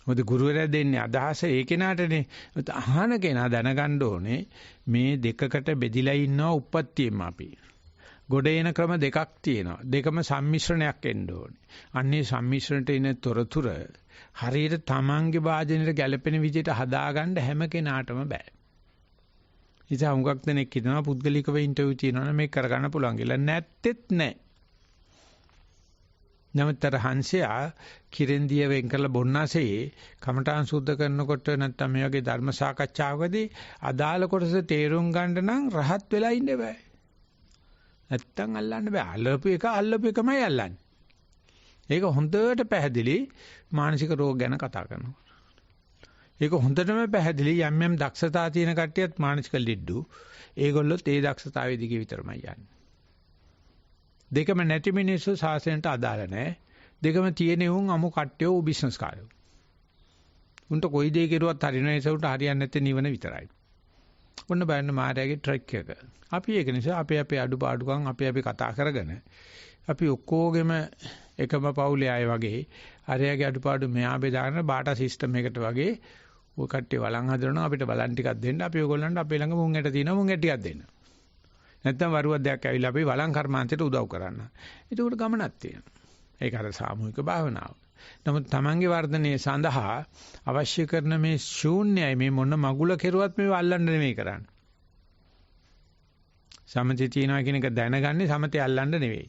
මොකද ගුරුවරයා දෙන්නේ අදහස ඒ කෙනාටනේ. අහන කෙනා දැනගන්න ඕනේ මේ දෙකකට බෙදිලා ඉන්නවා උප්පත්තියෙම අපි. ගොඩ එන ක්‍රම දෙකක් තියෙනවා. දෙකම සම්මිශ්‍රණයක් එන්න ඕනේ. අන්නේ සම්මිශ්‍රණයට එන තොරතුර හරියට තමන්ගේ වාදනයට ගැළපෙන විදිහට හදාගන්න හැම කෙනාටම බෑ. ඉතින් හුඟක් දෙනෙක් හිතනවා පුද්ගලිකව ඉන්ටර්විව් තියනවනේ මේක කරගන්න පුළුවන් කියලා. නැත්තේත් නෑ. නමුත්තර හංසයා කිරෙන්දිය වෙන් කරලා බොන්නාසේ කමඨාන් සුද්ධ කරනකොට නැත්තම් මේ වගේ ධර්ම සාකච්ඡාවකදී අදාළ කොටස තේරුම් ගන්න නම් රහත් වෙලා ඉන්න බෑ. නැත්තම් අල්ලන්න බෑ. අල්ලපු එකමයි අල්ලන්නේ. ඒක හොඳට පැහැදිලි මානසික රෝග ගැන කතා කරනකොට. ඒක හොඳටම පැහැදිලි යම් යම් දක්ෂතා තියෙන කට්ටියත් මානසික ලෙඩු. ඒගොල්ලොත් ඒ දක්ෂතාවයේ දිගේ විතරමයි යන්නේ. දෙකම නැති මිනිස්සු සාසනයට අදාළ නැහැ. දෙකම තියෙන උන් අමු කට්ටියෝ බිස්නස් කාරයෝ. උන්ට කොයි දෙයක් කරුවත් හරියන්නේ නැහැ. ඒසුන්ට හරියන්නේ නැත්තේ නිවන විතරයි. ඔන්න බලන්න මායාවේ ට්‍රික් එක. අපි ඒක නිසා අපේ අඩුපාඩුකම් අපි කතා කරගෙන අපි ඔක්කොගෙම එකම පවුලේ අය වගේ අරයාගේ අඩුපාඩු මෙහා බෙදාගෙන බාටා සිස්ටම් එකකට වගේ ඔය කට්ටිය වළං හදනවා අපිට බලන් ටිකක් දෙන්න අපි ඕගොල්ලන්ට අපේ ළඟ මුං ඇට තියෙනවා මුං ඇට ටිකක් දෙන්න. නැත්තම් වරුවක් දෙයක් ඇවිල්ලා අපි වළං කර්මාන්තයට උදව් කරන්න. ඒක උඩ ගමනක් තියෙනවා. ඒක අර සාමූහික භාවනාව. නමුත් Tamange වර්ධනයේ සඳහා අවශ්‍ය කරන මේ ශූන්‍යයි මේ මොන මගුල කෙරුවත් මේ අල්ලන්න නෙමෙයි කරන්නේ. සමතේ තියනවා කියන එක දැනගන්නේ සමතේ අල්ලන්න නෙවෙයි.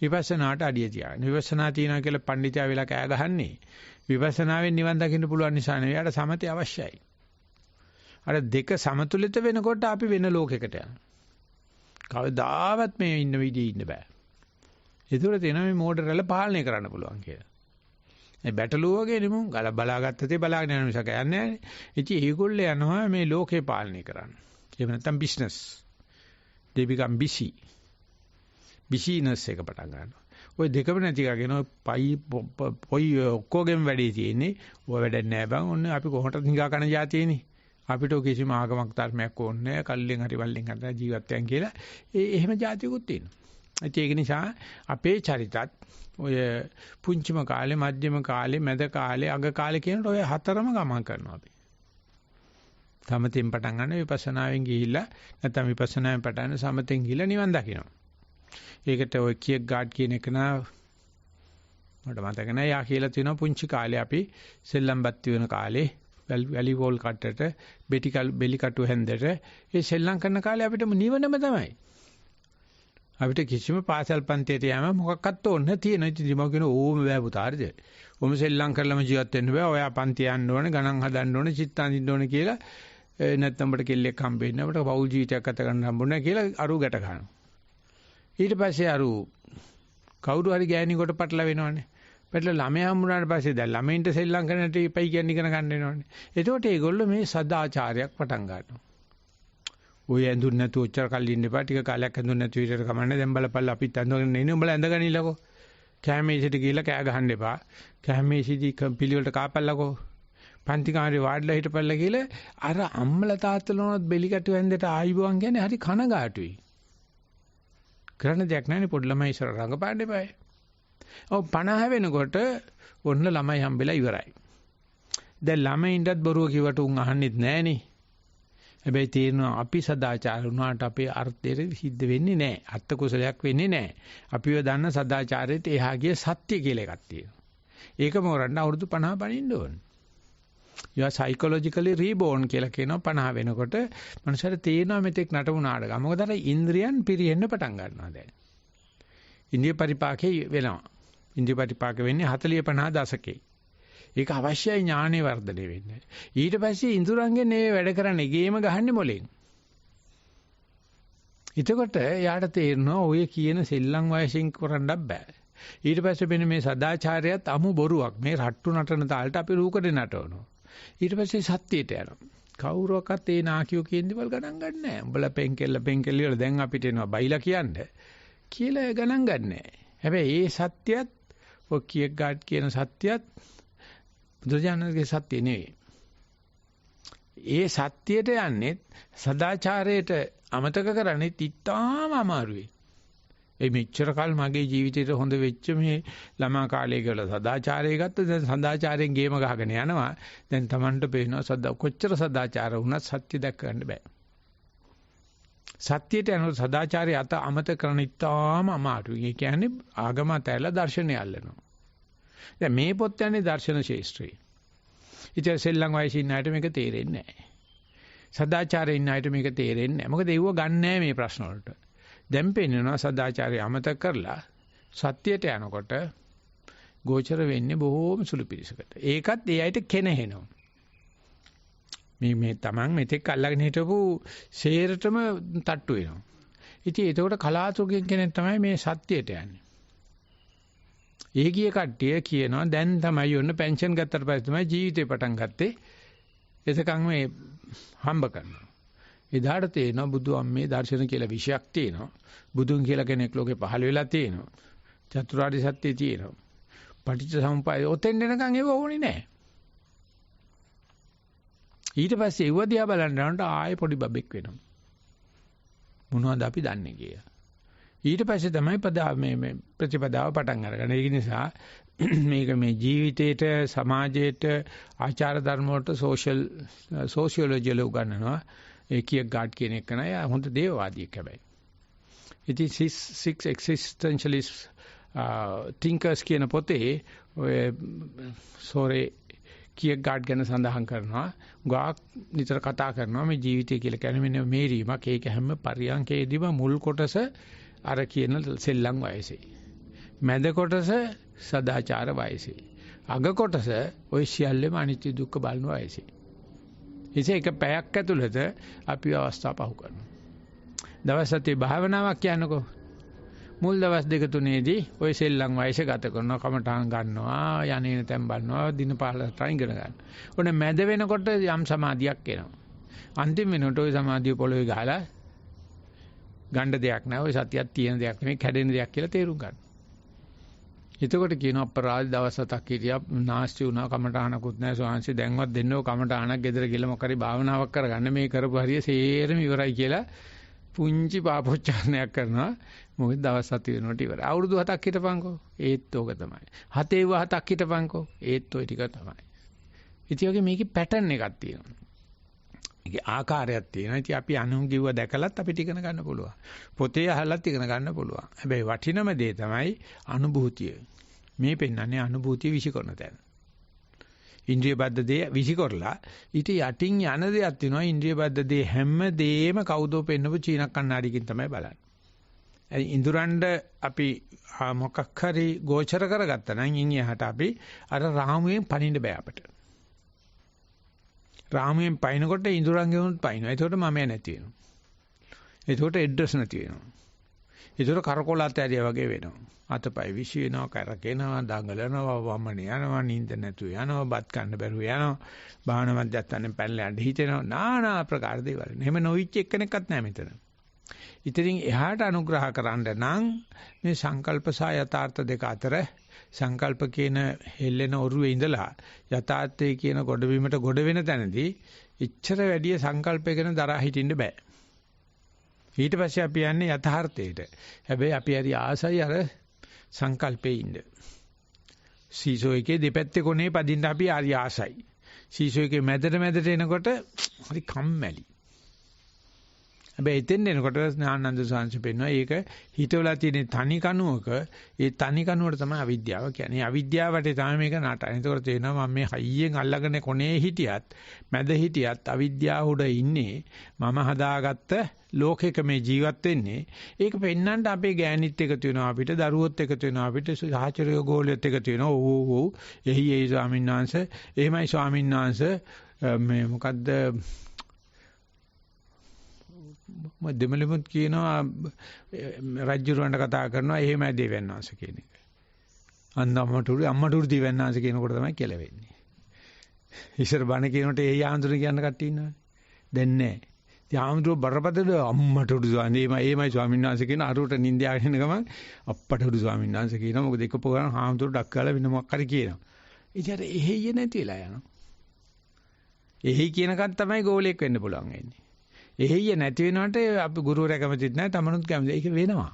විපස්සනාට අඩිය තියාගන්න. විපස්සනා තියනවා කියලා පඬිතුයා වෙලා කෑ ගහන්නේ විපස්සනාවෙන් නිවන් දකින්න පුළුවන් නිසා නෙවෙයි. යාට සමතය අවශ්‍යයි. අර දෙක සමතුලිත වෙනකොට අපි වෙන ලෝකයකට යනවා. කවදාවත් මේ ඉන්න විදිහේ ඉන්න බෑ. ඒතර තේනවා මේ මෝටර රැළ පාලනය කරන්න පුළුවන් කියලා. මේ බැටළුව වගේ නෙමු බලාගත්ත තේ බලාගෙන යන මිසක යන්නේ නැහැ. ඉතින් ඒගොල්ලෝ යනවා මේ ලෝකේ පාලනය කරන්න. එහෙම නැත්නම් business. they become busy. busyness එක පටන් ගන්නවා. ඔය දෙකම නැති කරගෙන පොයි ඔක්කොගෙම වැඩි තියෙන්නේ. ඔය වැඩක් නෑ බං. ඔන්න අපි කොහොමද හිඟා කන જાතියනේ. අපිට කිසිම ආගමක් ධර්මයක් ඕනේ නෑ. කල්ලෙන් හරි වල්ලෙන් හරි ජීවත් වෙන්න කියලා. එහෙම જાතියකුත් තියෙනවා. ඒක නිසා අපේ චරිතත් ඔය පුංචිම කාලේ, මධ්‍යම කාලේ, මැද කාලේ, අග කාලේ කියන ඔය හතරම ගමන් කරනවා අපි. සමතෙන් පටන් ගන්න විපස්සනාවෙන් ගිහිල්ලා නැත්නම් විපස්සනාවෙන් පටන් සමතෙන් ගිහිල්ලා නිවන් දකිනවා. ඒකට ඔය කියක් ගාඩ් කියන එක මට මතක නැහැ. යා කියලා තියෙනවා පුංචි කාලේ අපි සෙල්ලම් බත්ති වෙන කාලේ වැලි වෝල් කට්ටට බෙලි කටු හැන්දට ඒ සෙල්ලම් කරන කාලේ අපිටම නිවනම තමයි. අපිට කිසිම පාසල් පන්තියට යෑම මොකක්වත් ඕනේ තියෙන. ඉතින් මම කියන ඕම බෑ පුතාර්ජ. ඔම සෙල්ලම් කරලම ජීවත් වෙන්න බෑ. ඔයා පන්ති යන්න ඕනේ, ගණන් හදන්න ඕනේ, චිත්ත අඳින්න ඕනේ කියලා නැත්නම් අපිට කෙල්ලෙක් හම්බෙන්නේ අපිට පෞල් ජීවිතයක් ගත කරන්න හම්බුනේ කියලා අරු ගැට ගන්නවා. ඊට පස්සේ අරු කවුරු හරි ගෑණි කොට පටල වෙනවනේ. පටල ළමයා හම්බුනාට පස්සේ දැන් ළමයින්ට සෙල්ලම් කරන්නට ඉපයි කියන්නේ ඉගෙන ගන්න වෙනවනේ. එතකොට ඒගොල්ලෝ මේ සදාචාරයක් පටන් ගන්නවා. ඔය ඇඳුන් නැතු ඔච්චර කල් ඉන්න එපා. ටික කාලයක් ඇඳුන් නැතු විතර කමන්නේ. දැන් බලපල්ලා අපිත් ඇඳගෙන ඉන්නේ. උඹලා ඇඳගනින්නකෝ. කැමේසිට ගිහිල්ලා කෑ ගහන්න එපා. කැමේසිදී පිළිවෙලට කාපල්ලාකෝ. පන්ති කාමරේ වාඩිලා හිටපල්ලා කියලා අර අම්මලා තාත්තලානොත් බෙලි කටු ඇඳට ආයිබුවන් කියන්නේ හරි කනගාටුයි. කරන්න දෙයක් නැහැ නේ පොඩි ළමයි ඉස්සර රඟපාන්න එපායි. ඔව් 50 වෙනකොට ඔන්න ළමයි හම්බෙලා ඉවරයි. දැන් ළමයින්ටත් බොරුව කිව්වට උන් අහන්නෙත් නැහනේ. හැබැයි තේරෙනවා අපි සදාචාර වුණාට අපේ අර්ථයට සිද්ධ වෙන්නේ නැහැ. අර්ථ කුසලයක් වෙන්නේ නැහැ. අපිව දන්න සදාචාරයට එහා ගිය සත්‍ය කියලා එකක් තියෙනවා. ඒක මොරන්න අවුරුදු 50 පණින්න ඕන. you are psychologically reborn කියලා කියනවා 50 වෙනකොට මනුස්සයර තේරෙනවා මෙතෙක් නටපු නාටක. මොකද අර ඉන්ද්‍රියන් පිරෙන්න පටන් ගන්නවා දැන්. ඉන්ද්‍රිය පරිපාකේ වෙනවා. ඉන්ද්‍රිය පරිපාක වෙන්නේ 40 50 දශකේ. ඒක අවශ්‍යයි ඥානෙ වර්ධනය වෙන්න. ඊට පස්සේ ඉඳුරංගෙන් මේ වැඩ කරන්නේ ගේම ගහන්නේ මොලෙන්. එතකොට යාට තේරෙනවා ඔය කියන සෙල්ලම් වයසින් කරන්නත් බෑ. ඊට පස්සේ වෙන මේ සදාචාරයත් අමු බොරුවක්. මේ රට්ටු නටන තාලට අපි රූකඩේ නටවනවා. ඊට පස්සේ සත්‍යයට යනවා. කවුරුවක්වත් ඒ නාකියෝ කියන දේවල් ගණන් ගන්න නැහැ. උඹලා පෙන්කෙල්ල වල දැන් අපිට එනවා බයිලා කියන්නේ කියලා ගණන් ගන්න නැහැ. හැබැයි ඒ සත්‍යයත් ඔය කියක් ගාඩ් කියන සත්‍යයත් බුදුජානකගේ සත්‍ය නෙවෙයි. ඒ සත්‍යයට යන්නේ සදාචාරයට අමතක කරන්නේ ඉතාම අමාරුයි. ඒ මෙච්චර කල් මගේ ජීවිතේට හොඳ වෙච්ච මේ ළමා කාලයේ වල සදාචාරය ගත්ත දැන් සදාචාරයෙන් ගේම ගහගෙන යනවා. දැන් Tamanට පේනවා කොච්චර සදාචාර වුණත් සත්‍ය දැක ගන්න බෑ. සත්‍යයට යන සදාචාරය අත අමතක කරන ඉතාම අමාරුයි. ඒ කියන්නේ ආගම අතහැරලා දර්ශනය අල්ලනවා. දැන් මේ පොත් යන්නේ දර්ශන ශාස්ත්‍රයේ. ඉතින් සෙල්ලම් වයසේ ඉන්න අයට මේක තේරෙන්නේ නැහැ. සදාචාරයේ ඉන්න අයට මේක තේරෙන්නේ නැහැ. මොකද ඒව ගන්න නැහැ මේ ප්‍රශ්න වලට. දැන් පේනවා සදාචාරය අමතක කරලා සත්‍යයට යනකොට ගෝචර වෙන්නේ බොහෝම සුළු පිරිසකට. ඒකත් ඒ අයට කෙනෙහෙනවා. මේ Taman මෙතෙක් අල්ලගෙන හිටපු සේරටම තට්ටු වෙනවා. ඉතින් ඒකට කලාතුරකින් කෙනෙක් තමයි මේ සත්‍යයට යන්නේ. ඒගිය කට්ටිය කියනවා දැන් තමයි ඔන්න පෙන්ෂන් ගත්තට පස්සේ තමයි ජීවිතේ පටන් ගත්තේ. එතකන් මේ හම්බ කරනවා. එදාට තේනවා බුදු අම්මේ දර්ශන කියලා විශයක් තියෙනවා. බුදුන් කියලා කෙනෙක් ලෝකේ පහළ වෙලා තියෙනවා. චතුරාර්ය සත්‍ය තියෙනවා. පටිච්ච සමුප්පාදය ඔතෙන් එනකන් ඒව ඕනේ නැහැ. ඊට පස්සේ ඒව දිහා බලන්න යනකොට ආයෙ පොඩි බබෙක් වෙනවා. මොනවද අපි දන්නේ කියලා. ඊට පස්සේ තමයි මේ ප්‍රතිපදාව පටන් අරගන්න. ඒ නිසා මේක මේ ජීවිතේට සමාජයට ආචාර ධර්ම වලට සෝෂියොලොජි වල උගන්වනවා. ඒ කියක් ගාඩ් කියන එක නෑ හොඳ දේවවාදියෙක් හැබැයි. ඉතින් six existentialist thinkers කියන පොතේ ඔය සෝරේ කියක් ගාඩ් ගැන සඳහන් කරනවා. ගාක් නිතර කතා කරනවා මේ ජීවිතය කියලා කියන්නේ මෙන්න මේරීමක්. ඒක හැම පරියන්කේදීම මුල් කොටස අර කියන සෙල්ලම් වයසේ. මැද කොටස සදාචාර වයසේ. අග කොටස ওই සියල්ලම අනිත්‍ය දුක්ඛ බලන වයසේ. ඉතින් එක පැයක් ඇතුළත අපි අවස්ථා පහු කරනවා. දවස් 7 භාවනාවක් කියනකො මුල් දවස් 2-3ේදී ওই සෙල්ලම් වයසේ ගත කරනවා, කමටහන් ගන්නවා, යන්නේන තැන් බලනවා, දින 15ට ඉගෙන ගන්න. ඔන්න මැද වෙනකොට යම් සමාධියක් එනවා. අන්තිම වෙනකොට ওই සමාධිය පොළවේ ගහලා ගණ්ඩ දෙයක් නෑ. ওই සතියක් තියෙන දෙයක් නෙමෙයි, කැඩෙන දෙයක් කියලා තේරුම් ගන්න. එතකොට කියනවා අපරාධ දවස් 7ක් හිටියා, නාස්ති වුණා, කමටහනකුත් නැහැ, ස්වාංශي දැන්වත් දෙන්නෝ කමටහනක් ගෙදර ගිහලා මොකරි භාවනාවක් කරගන්න, මේ කරපු හරිය සේරම ඉවරයි කියලා පුංචි පාපොච්චාරණයක් කරනවා. මොකද දවස් 7 වෙනකොට ඉවරයි. අවුරුදු 7ක් හිටපන්කෝ, ඒත් ඕක තමයි. 7ක් හිටපන්කෝ, ඒත් ඔය ටික තමයි. ඉතින් ඔගේ මේකේ පැටර්න් එකක් තියෙනවා. ඒකේ ආකාරයක් තියෙනවා. ඉතින් අපි අනුගිව්ව දැකලත් අපිට ඉගෙන ගන්න පුළුවන්. පොතේ අහලත් ඉගෙන ගන්න පුළුවන්. හැබැයි වටිනම දේ තමයි අනුභූතිය. මේ පෙන්වන්නේ අනුභූතිය විසිකරන තැන. ඉන්ද්‍රිය බද්ධ දේ විසිකරලා ඊට යටින් යන දෙයක් තියෙනවා. ඉන්ද්‍රිය බද්ධ දේ හැම දෙයක්ම කවුදෝ පෙන්නපු චීන කණ්ණාඩියකින් තමයි බලන්නේ. ඉඳුරන්ඩ අපි මොකක් හරි ගෝචර කරගත්තා නම් ඉන් එහාට අපි අර රාමුවෙන් පනින්න බෑ අපිට. රාමුවෙන් පයින්නකොට ඉඳුරන්ගෙන් උත් පයින්නවා. ඒකට මම නැති වෙනවා. ඒකට ඇඩ්‍රස් නැති වෙනවා. ඒකට කරකොලත් ඇරියා වගේ වෙනවා. අතපය විශ් වෙනවා, කරකිනවා, දඟලනවා, වමන යනවා, නිින්ද නැතු යනවා, බත් කන්න බැරුව යනවා, භාවනා මධ්‍යස්ථානෙන් පැනලා යන්න හිතෙනවා. নানা ආකාර දේවල්. එහෙම නොවිච්ච එක්කෙනෙක්වත් නැහැ මෙතන. ඉතින් එහාට අනුග්‍රහ කරන්න නම් මේ සංකල්ප සහ යථාර්ථ දෙක අතර සංකල්ප කියන හෙල්ලෙන ඔරුවේ ඉඳලා යථාර්ථයේ කියන ගොඩබිමට ගොඩ වෙන තැනදී ඉච්ඡර වැඩි සංකල්පය ගැන දරා හිටින්න බෑ. ඊට පස්සේ අපි යන්නේ යථාර්ථයට. හැබැයි අපි හරි ආසයි අර සංකල්පේ ඉන්න. සීසෝ එකේ දෙපැත්තේ කොනේ පදින්න අපි හරි ආසයි. සීසෝ එකේ මැදට එනකොට හරි කම්මැලි. හැබැයි එතෙන් එනකොට ඥානানন্দ සාංශ පෙන්වනවා ඒක හිතවලා තියෙන තනි කණුවක, ඒ තනි කණුවට තමයි අවිද්‍යාව කියන්නේ. අවිද්‍යාවට තමයි මේක නටන. ඒකට තේරෙනවා මම මේ හයියෙන් අල්ලගෙන කොනේ හිටියත් මැද හිටියත් අවිද්‍යාව උඩ ඉන්නේ. මම හදාගත්ත ලෝකෙක මේ ජීවත් වෙන්නේ. ඒක පෙන්වන්න අපේ ගෑනිත් එකතු වෙනවා, අපිට දරුවොත් එකතු වෙනවා, අපිට සහචරය ගෝලියොත් එකතු වෙනවා. ඕ එහි ස්වාමීන් වහන්සේ, එහෙමයි ස්වාමීන් වහන්සේ මේ මොකද්ද දෙමළෙමුත් කියනවා රජුරවන්ට කතා කරනවා එහෙමයි දෙවන්නාංශ කියන එක. අම්මටුරු දෙවන්නාංශ කියනකොට තමයි කෙලවෙන්නේ. ඉස්සර බණ කියනකොට ඒ යාඳුන කියන කට්ටිය ඉන්නවනේ. දැන් නැහැ. යාඳුර බරපතල අම්මටුරු එහෙමයි ස්වාමීන් වහන්සේ කියන අරුවට නින්දයාගෙන ගමන් අප්පටුරු ස්වාමීන් වහන්සේ කියනවා. මොකද එක පොරන හාමුදුරු ඩක්කාලා වෙන මොකක් හරි කියනවා. ඉතින් අර එහෙය නැතිලා යනවා. එහෙයි කියනකන් තමයි ගෝලයක් වෙන්න පුළුවන් වෙන්නේ. එහෙය නැති වෙනකොට අපි ගුරුවරයා කැමතිත් නැහැ, තමනුත් කැමති. ඒක වෙනවා.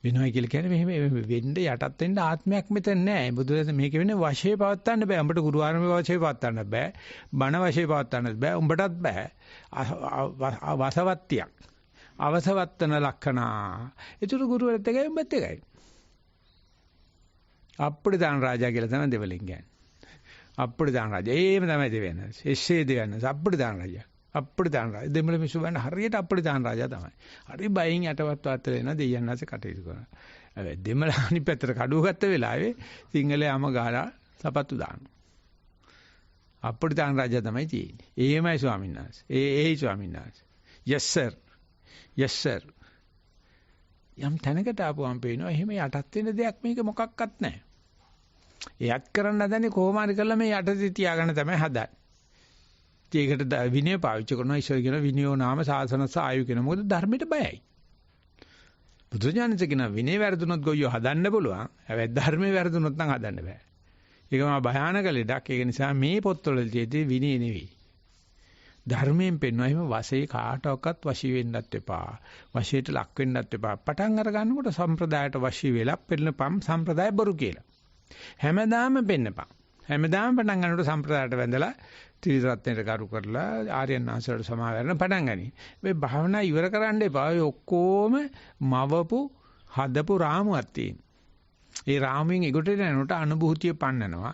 වෙනවා කියලා කියන්නේ මෙහෙම වෙන්න යටත් වෙන්න ආත්මයක් මෙතන නැහැ. බුදුරජාණන් මේක වෙන්නේ වශයේ පවත්තන්න බෑ. උඹට ගුරු ආරම්භයේ වශයේ පවත්තන්න බෑ. බණ වශයේ පවත්තන්න බෑ. උඹටත් බෑ. වසවත්තියක්. අවසවත්තන ලක්ෂණා. ඒතර ගුරුවරයාත් එකයි උඹත් එකයි. අප්පුඩිදාන රාජා කියලා තමයි දෙවලින් කියන්නේ. අප්පුඩිදාන රාජා. ඒම තමයි දෙවන්නේ. එස්සේ දෙවන්නේ. අප්පුඩිදාන රාජා. අප්පුඩිදාන රාජා. දෙමළ මිනිස්සු වань හරියට අප්පුඩිදාන රාජා තමයි. හරි බයෙන් යටවත් වාතල වෙන දෙයයන් නැස කටයුතු කරනවා. හැබැයි දෙමළ අනිත් පැත්තට කඩුව ගත්ත වෙලාවේ සිංහලයාම ගහලා සපත්තු දානවා. අප්පුඩිදාන රාජා තමයි තියෙන්නේ. එහෙමයි ස්වාමීන් වහන්සේ. ඒයි ස්වාමීන් වහන්සේ. yes sir. yes sir. යම් තැනකට ආපුවම පේනවා එහෙම යටත් වෙන දෙයක් මේක මොකක්වත් නැහැ. එයත් කරන්න හදන්නේ කොහොම හරි කරලා මේ යටතේ තියාගන්න තමයි හදන්නේ. ඒකට විනය පාවිච්චි කරනවා. ඉස්සර කියන විනයෝ නාම සාසනස ආයු කියන. මොකද ධර්මයට බයයි. බුදුජානක කියන විනය වැරදුනොත් ගොයියෝ හදන්න පුළුවන්. හැබැයි ධර්මයේ වැරදුනොත් නම් හදන්න බෑ. ඒකම භයානක ලෙඩක්. ඒක නිසා මේ පොත්වල තියෙදි විනය නෙවෙයි. ධර්මයෙන් පෙන්වනවා එහෙම වශයේ කාටවත් වශී වෙන්නත් එපා. වශයට ලක් වෙන්නත් එපා. පටන් අර ගන්නකොට සම්ප්‍රදායට වශී වෙලා පෙන්නපම් සම්ප්‍රදාය බොරු කියලා. හැමදාම පෙන්නපම්. හැමදාම පටන් ගන්නකොට සම්ප්‍රදායට වැඳලා ත්‍රිරත්නයට කරු කරලා ආර්යයන් වහන්සේලාට සමාවරණ පටන් ගනි. මේ භාවනා ඉවර කරන්න එපා. ඔය ඔක්කොම මවපු හදපු රාමුවක් තියෙන. ඒ රාමුවෙන් එගොට යනකොට අනුභූතිය පන්නනවා.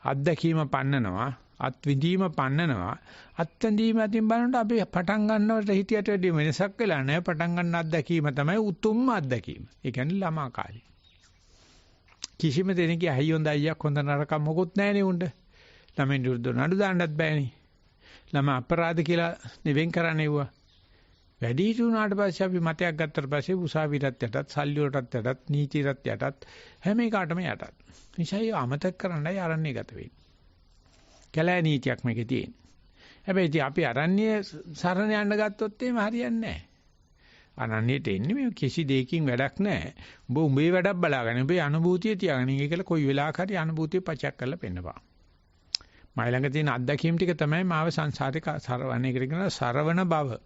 අත්දැකීම පන්නනවා. අත්විඳීම පන්නනවා. අත්විඳීම අතින් බලනකොට අපි පටන් ගන්නවට හිතියට වැඩි වෙනසක් වෙලා නැහැ. පටන් ගන්න අත්දැකීම තමයි උතුම්ම අත්දැකීම. ඒ කියන්නේ ළමා කාලේ. කිසිම දෙනෙක්ගේ අයිය හොඳ අයියක් හොඳ නරකක් මොකුත් නැහැනේ උණ්ඩ. ළමෙන් විරුද්ධ නඩු දාන්නත් බෑනේ. ළම අපරාධ කියලා නෙවෙන් කරන්නේ වුණා. වැඩි හිටි වුණාට පස්සේ අපි මතයක් ගත්තට පස්සේ උසාවියටත් යටත්, සල්ලි වලටත් යටත්, නීතියටත් යටත් හැම එකටම යටත්. නිසයි අමතක කරන්නයි ආරණ්‍ය ගත වෙන්නේ. කැලෑ නීතියක් මේකේ තියෙන්නේ. හැබැයි ඉතින් අපි ආරණ්‍ය සරණ යන්න ගත්තොත් එහෙම හරියන්නේ නැහැ. ආරණ්‍යට එන්නේ මේ කිසි දෙයකින් වැඩක් නැහැ. උඹ උඹේ වැඩක් බලාගෙන උඹේ අනුභූතිය තියාගෙන ඉන්නේ කියලා කොයි වෙලාවක හරි අනුභූතිය පචයක් කරලා පෙන්නපන්. මයි ළඟ තියෙන අත්දැකීම් ටික තමයි මාව සංසාරේ සරවන්නේ කියලා කියන සරවන බව.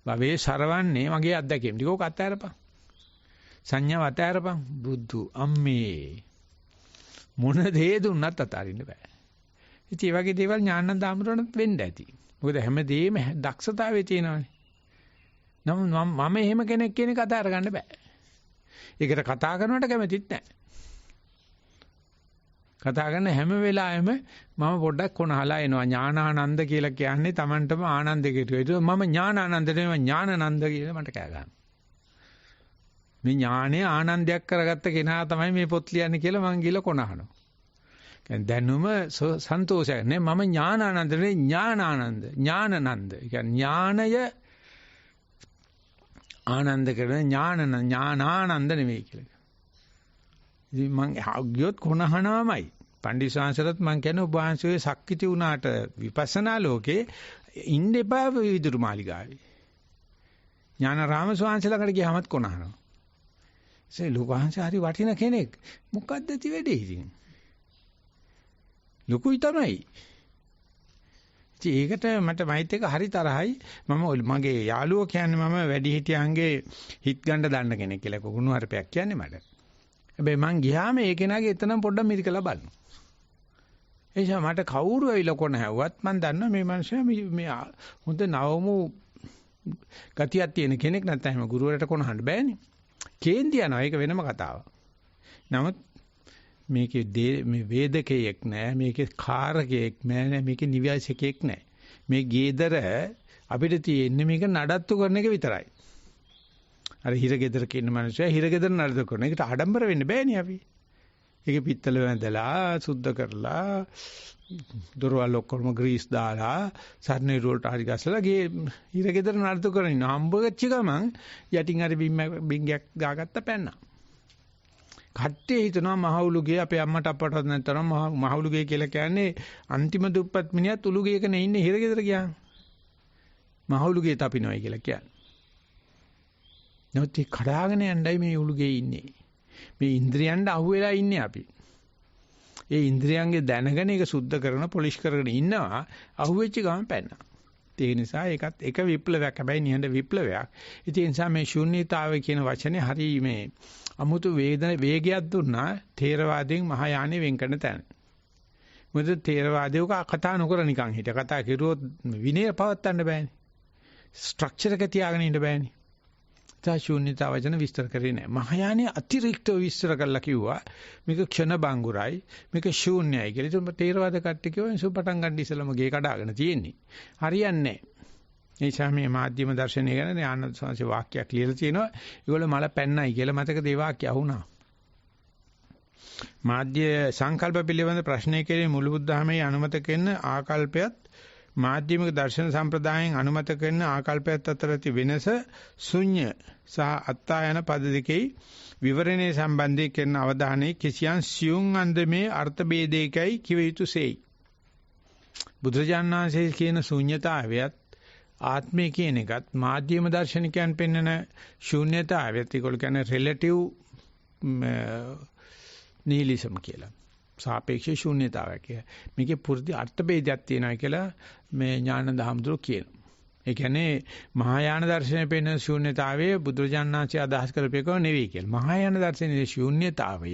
භවයේ සරවන්නේ මගේ අත්දැකීම් ටික ඕක අත්හැරපන්. සංඥාව අත්හැරපන්. බුදු අම්මේ මොන දේ දුන්නත් අතාරින්න බෑ. ඉතින් මේ වගේ දේවල් ඥානන්ද ආමරණත් වෙන්න ඇති. මොකද හැමදේම දක්ෂතාවයේ තියෙනවානේ. නමුත් මම එහෙම කෙනෙක් කියන එක අතාර ගන්න බෑ. ඒකට කතා කරනවට කැමතිත් නැහැ. කතා කරන හැම වෙලාවෙම මම පොඩ්ඩක් කොනහලා එනවා. ඥානානන්ද කියලා කියන්නේ Tamanටම ආනන්දෙකට. ඒක මම ඥානානන්ද නෙවෙයි ඥානනන්ද කියලා මට කෑ ගන්න. මේ ඥානේ ආනන්දයක් කරගත්ත කෙනා තමයි මේ පොත් ලියන්නේ කියලා මං ගිහලා කොනහනවා. දැනුම සන්තෝෂයක් නේ. මම ඥානානන්ද නෙවෙයි ඥානානන්ද. ඥානනන්ද. ඒ කියන්නේ ඥානය ආනන්ද කරන ඥානානන්ද නෙවෙයි කියලා. ඉතින් මං ගියොත් කොනහනවාමයි. පණ්ඩිත ශාන්සලත් මං කියන්නේ ඔබ වහන්සේ සක්විති වුණාට විපස්සනා ලෝකේ ඉන්න එපා විදුරු මාලිගාවේ. ඥානාරාම ශාන්සලකට ගියාමත් කොනහනවා. ඒ ලෝකවහන්සේ හරි වටින කෙනෙක්. මොකද්ද ඇති වෙන්නේ ඉතින්? ලොකුයි තමයි. ඒකට මට මයිත් එක හරි තරහයි. මගේ යාළුවෝ කියන්නේ මම වැඩි හිටියන්ගේ හිට ගන්න දන්න කෙනෙක් කියලා කුණු හරපයක් කියන්නේ මට. හැබැයි මං ගියාම ඒ කෙනාගේ එතනම පොඩ්ඩක් මිරිකලා බලනවා. ඒ නිසා මට කවුරු ඇවිල්ලා කොන හැව්වත් මං දන්නවා මේ මනුස්සයා මේ හොඳ නවමු ගතියක් තියෙන කෙනෙක් නැත්නම් එහෙම ගුරුවරට කොනහන්න බෑනේ. කේන්ති යනවා ඒක වෙනම කතාවක්. නමුත් මේකේ මේ වේදකයෙක් නෑ, මේකේ කාරකයෙක් නෑ, මේකේ නිව්‍යාසකයෙක් නෑ. මේ ගේදර අපිට තියෙන්නේ මේක නඩත්තු කරන එක විතරයි. අර හිරගෙදරක ඉන්න මිනිස්සයා හිරගෙදර නඩත්තු කරන එකට ආඩම්බර වෙන්න බෑනේ අපි. ඒක පිත්තල වැඳලා, සුද්ධ කරලා, දොරවල් ඔක්කොම ග්‍රීස් දාලා, සර්නේ රෝල්ට හරි ගසලා ගේ හිරගෙදර නඩත්තු කරන ඉන්න හම්බෙච්ච ගමන් යටින් හරි බින්ගයක් දාගත්ත පැන්නා. කට්ටිය හිතනවා මහවුලුගේ අපේ අම්මට අප්පටවත් නැත්තරම් මහවුලුගේ කියලා කියන්නේ අන්තිම දුප්පත් මිනිහත් උලුගේක නේ ඉන්නේ හිරගෙදර ගියාම. මහවුලුගේ තපිනවයි කියලා කියන්නේ. නැවති කඩාගෙන යන්නයි මේ උලුගේ ඉන්නේ. මේ ඉන්ද්‍රියන්ට අහුවෙලා ඉන්නේ අපි. ඒ ඉන්ද්‍රියන්ගේ දැනගෙන ඒක සුද්ධ කරන පොලිෂ් කරගෙන ඉන්නවා අහුවෙච්ච ගමන් පැන්නා. ඒ නිසා ඒකත් එක විප්ලවයක්. හැබැයි නිහඬ විප්ලවයක්. ඒ නිසා මේ ශූන්‍යතාවය කියන වචනේ හරි මේ අමුතු වේගයක් දුන්නා ථේරවාදයෙන් මහායානෙ වෙන් කරන තැන. මොකද ථේරවාදයක කතා නොකර නිකන් හිට කතා කරුවොත් විනය පවත්වන්න බෑනේ. ස්ට්‍රක්චර් එක තියාගෙන ඉන්න බෑනේ. ශූන්‍යතාව වචන විස්තර කරේ නැහැ. මහායානෙ අතිරික්තව විස්තර කරලා කිව්වා මේක ක්ෂණ බංගුරයි මේක ශූන්‍යයි කියලා. ඒක ථේරවාද කට්ටිය කියවන සුපටන් ගන්න ඉස්සලම ගේ කඩාගෙන තියෙන්නේ. හරියන්නේ නැහැ. ඒ නිසා මේ මාධ්‍යම දර්ශනය ගැන ආනන්ද සාංශ වාක්‍යයක් ලියලා තියෙනවා. ඒගොල්ලෝ මල පැන්නයි කියලා මතක දේ වාක්‍ය අහුණා. මාධ්‍ය සංකල්ප පිළිබඳ ප්‍රශ්නය කෙරෙහි මුළු බුද්ධාමයේ අනුමත කරන ආකල්පයත් මාධ්‍යමික දර්ශන සම්ප්‍රදායෙන් අනුමත කරන ආකල්පයත් අතර ඇති වෙනස ශුන්‍ය සහ අත්තා යන පද දෙකේ විවරණයේ සම්බන්ධයෙන් කරන අවධානයේ කිසියම් සියුම් අන්දමේ අර්ථ ભેදයකයි කිව යුතුයසෙයි. බුදුරජාණන් වහන්සේ කියන ශුන්‍යතාවයත් ආත්මය කියන එකත් මාධ්‍යම දර්ශනිකයන් පෙන්වන ශූන්‍යතාවයත් ඒගොල්ලෝ කියන්නේ රිලටිව් නිහිලිසම් කියලා. සාපේක්ෂ ශූන්‍යතාවය කියලා. මේකේ පුරුදු අර්ථ ભેදයක් තියෙනවා කියලා මේ ඥානන්ද හඳුරෝ කියනවා. ඒ කියන්නේ මහායාන දර්ශනයේ පෙන්වන ශූන්‍යතාවයේ බුදුරජාණන් වහන්සේ අදහස් කරපේකව නෙවෙයි කියලා. මහායාන දර්ශනයේ ශූන්‍යතාවය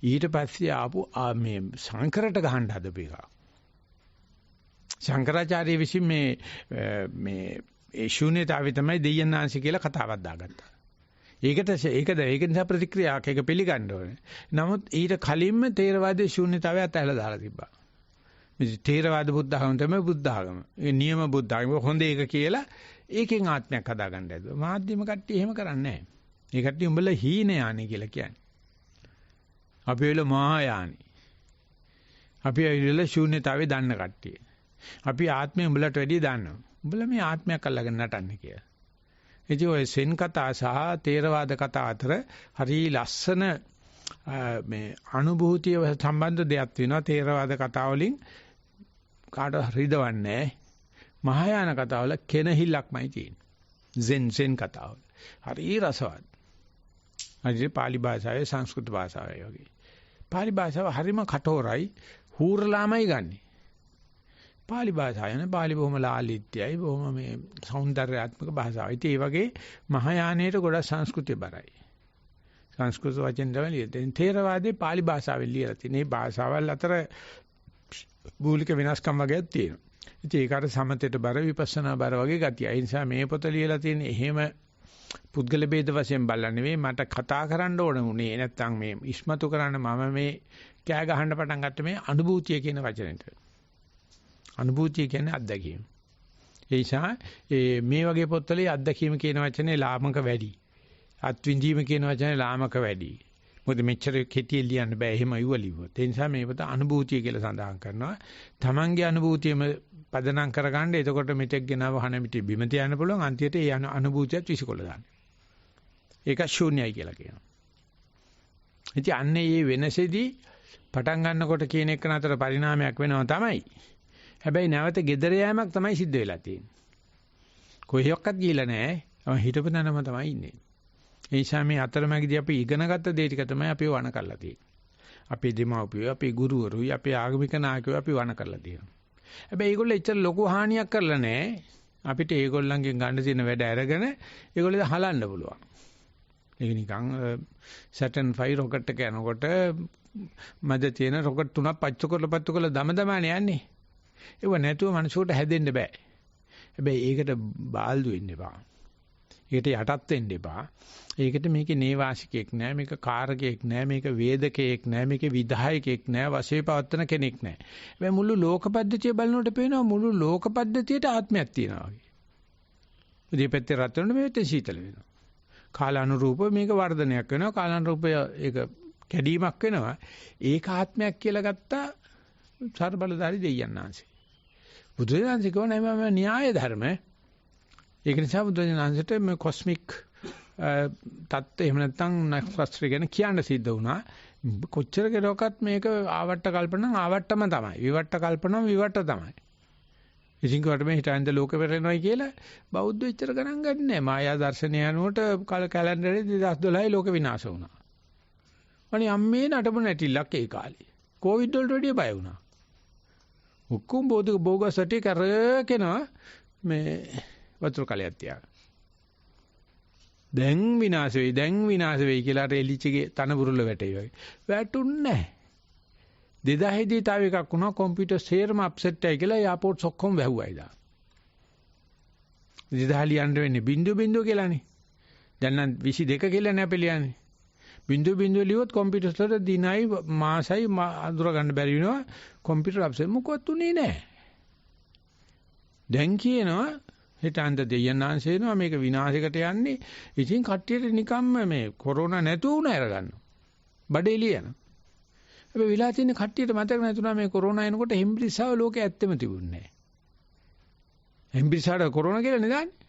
ඊට පස්සේ ආපු මේ සංකරට ගහන්න හදපේක. ශංකරාචාර්ය විසින් මේ ඒ ශූන්‍යතාවය තමයි දෙයයන්ාංශ කියලා කතාවක් දාගත්තා. ඒක නිසා ප්‍රතික්‍රියාවක් ඒක පිළිගන්න ඕනේ. නමුත් ඊට කලින්ම තේරවාදයේ ශූන්‍යතාවය අතහැලා දාලා තිබ්බා. මේ තේරවාද බුද්ධ ආගම තමයි බුද්ධ ආගම. ඒ නියම බුද්ධ ආගම හොඳ එක කියලා ඒකෙන් ආත්මයක් හදාගන්න හැදුවා. මාධ්‍යම කට්ටිය එහෙම කරන්නේ නැහැ. ඒ කට්ටිය උඹලා හීන යانے කියලා කියන්නේ. අපි වෙල මහායානි. අපි ඇවිල්ලා ශූන්‍යතාවේ දන්න කට්ටිය. අපි ආත්මය උඹලට වැඩිය දන්නවා. උඹලා මේ ආත්මයක් අල්ලගෙන නටන්නේ කියලා. ඉතින් ඔය සෙන් කතා සහ තේරවාද කතා අතර හරි ලස්සන මේ අනුභූතිය සම්බන්ධ දෙයක් වෙනවා. තේරවාද කතා වලින් කාට හරිදවන්නේ මහායාන කතාවල කෙනහිල්ලක්මයි තියෙන්නේ. සෙන් කතාවල. හරි රසවත්. අනිත් පාලි භාෂාවේ සංස්කෘත භාෂාවයි වගේ. පාලි භාෂාව හරිම කටෝරයි. හූරලාමයි ගන්නෙ. පාලි භාෂාවනේ පාලි බොහොම ලාලිත්‍යයි බොහොම මේ సౌందర్యාත්මක භාෂාවයි. ඉතින් ඒ වගේ මහායානයේට ගොඩක් සංස්කෘතිය බරයි. සංස්කෘත වචන දෙවලින් තේරවාදේ පාලි භාෂාවෙන් ලියලා තියෙන. මේ භාෂාවල් අතර මූලික වෙනස්කම් වගේක් තියෙනවා. ඉතින් ඒකට සමතේට බර විපස්සනා බර වගේ ගතිය. ඒ නිසා මේ පොත ලියලා තියෙන එහෙම පුද්ගල ભેද වශයෙන් බලලා නෙවෙයි මට කතා කරන්න ඕන උනේ. නැත්තම් මේ ඉස්මතු කරන්න මම මේ කෑ ගහන්න පටන් ගත්ත මේ අනුභූතිය කියන වචනෙට. අනුභූතිය කියන්නේ අත්දැකීම. ඒ නිසා මේ වගේ පොත්වල අත්දැකීම කියන වචනේ ලාමක වැඩි. අත්විඳීම කියන වචනේ ලාමක වැඩි. මොකද මෙච්චර කෙටියෙන් ලියන්න බෑ එහෙම ඉවලිව්වොත්. ඒ නිසා මේ පොත අනුභූතිය කියලා සඳහන් කරනවා. Tamange අනුභූතියම පදනම් කරගන්න. එතකොට මෙතෙක් ගෙනව හන මිටි බිම තියන්න පුළුවන්. අන්තිමට ඒ අනුභූතියත් විසිකොල දාන්න. ඒක ශූන්‍යයි කියලා කියනවා. ඉතින් අන්නේ මේ වෙනසෙදී පටන් ගන්නකොට කියන එක නතර පරිණාමයක් වෙනවා තමයි. හැබැයි නැවත gedara යෑමක් තමයි සිද්ධ වෙලා තියෙන්නේ. කොහේයක්වත් ගිහිලා නැහැ. හිටපු තැනම තමයි ඉන්නේ. ඒ නිසා මේ අතරමැදි අපි ඉගෙනගත්ත දේ ටික තමයි අපි වණ කරලා තියෙන්නේ. අපේ දෙමව්පියෝ, අපේ ගුරුවරුයි, අපේ ආගමික නායකයෝ අපි වණ කරලා තියෙනවා. හැබැයි ඒගොල්ලෝ එච්චර ලොකු හානියක් කරලා නැහැ. අපිට ඒගොල්ලන්ගෙන් ගන්න තියෙන වැඩ අරගෙන ඒගොල්ලෝ හලන්න පුළුවන්. ඒක නිකන් Saturn 5 රොකට් එක යනකොට මැද තියෙන රොකට් තුනක් පච්ච කරලා දමදමානේ යන්නේ. ඒව නැතුව මනුෂ්‍යට හැදෙන්න බෑ. හැබැයි ඒකට බාල්දු වෙන්න එපා. ඒකට යටත් වෙන්න එපා. ඒකට මේකේ නේවාසිකයක් නෑ, මේක කාරකයක් නෑ, මේක වේදකයක් නෑ, මේක විධායකයක් නෑ, වශයෙන් පවත්තන කෙනෙක් නෑ. හැබැයි මුළු ලෝක පද්ධතිය බලනකොට පේනවා මුළු ලෝක පද්ධතියට ආත්මයක් තියෙනවා වගේ. මේ පැත්තේ රත් වෙනකොට මේ පැත්තේ සීතල වෙනවා. කාලානුරූපව මේක වර්ධනයක් වෙනවා, කාලානුරූපය ඒක කැඩීමක් වෙනවා. ඒක ආත්මයක් කියලා ගත්තා සර්බලධාරි දෙයයන් ආංශේ. බුදුරජාණන් කියනවා නෑ මම න්‍යාය ධර්ම. ඒක නිසා බුදුරජාණන්ට මේ කොස්මික් තත්ත්වය එහෙම නැත්නම් නක්ෂත්‍රය ගැන කියන්න සිද්ධ වුණා. කොච්චර කෙරුවකත් මේක ආවට්ට කල්පනා ආවට්ටම තමයි. විවට්ට කල්පනා විවට්ට තමයි. ඉතින් කොට මේ හිතෙන්ද ලෝකෙ පෙරෙනවයි කියලා බෞද්ධ විතර ගණන් ගන්න නෑ. මායා දර්ශනය යනකොට කැලෙන්ඩරේ 2012 ලෝක විනාශ වුණා. අනේ අම්මේ නටබු නැටිලක් ඒ කාලේ. කොවිඩ් වලට වැඩිය බය වුණා. ඔක්කොම බෝගසටි කරකෙනවා මේ වතුර කලයක් තියාගෙන. දැන් විනාශ වෙයි කියලා රෙලිච්ගේ තනබුරුල වැටේ වගේ. වැටුන්නේ නැහැ. 2000 දී තාව එකක් වුණා කම්පියුටර් සේරම අප්සෙට් එකයි කියලා එයාපෝට්ස් ඔක්කොම වැහුවයි දා. 2000 ලියන්න වෙන්නේ බින්දුව කියලානේ. දැන් නම් 22 කියලා නේ අපි ලියන්නේ. බින්දුව ලියුවොත් කම්පියුටර් වල දිනයි මාසයි අඳුර ගන්න බැරි වෙනවා. කම්පියුටර් අප්සෙට් මොකවත් උනේ නැහැ. දැන් කියනවා හිතාන්ත දෙයයන්ාංශේනවා මේක විනාශයකට යන්නේ. ඉතින් කට්ටියට නිකම්ම මේ කොරෝනා නැතුව උන අරගන්නවා. බඩේ ලියන. හැබැයි විලා තියෙන කට්ටියට මතක නැතුණා මේ කොරෝනා එනකොට හෙම්බ්‍රිසාව ලෝකේ ඇත්තෙම තිබුණේ නැහැ. හෙම්බ්‍රිසාට කොරෝනා කියලා නේදාන්නේ.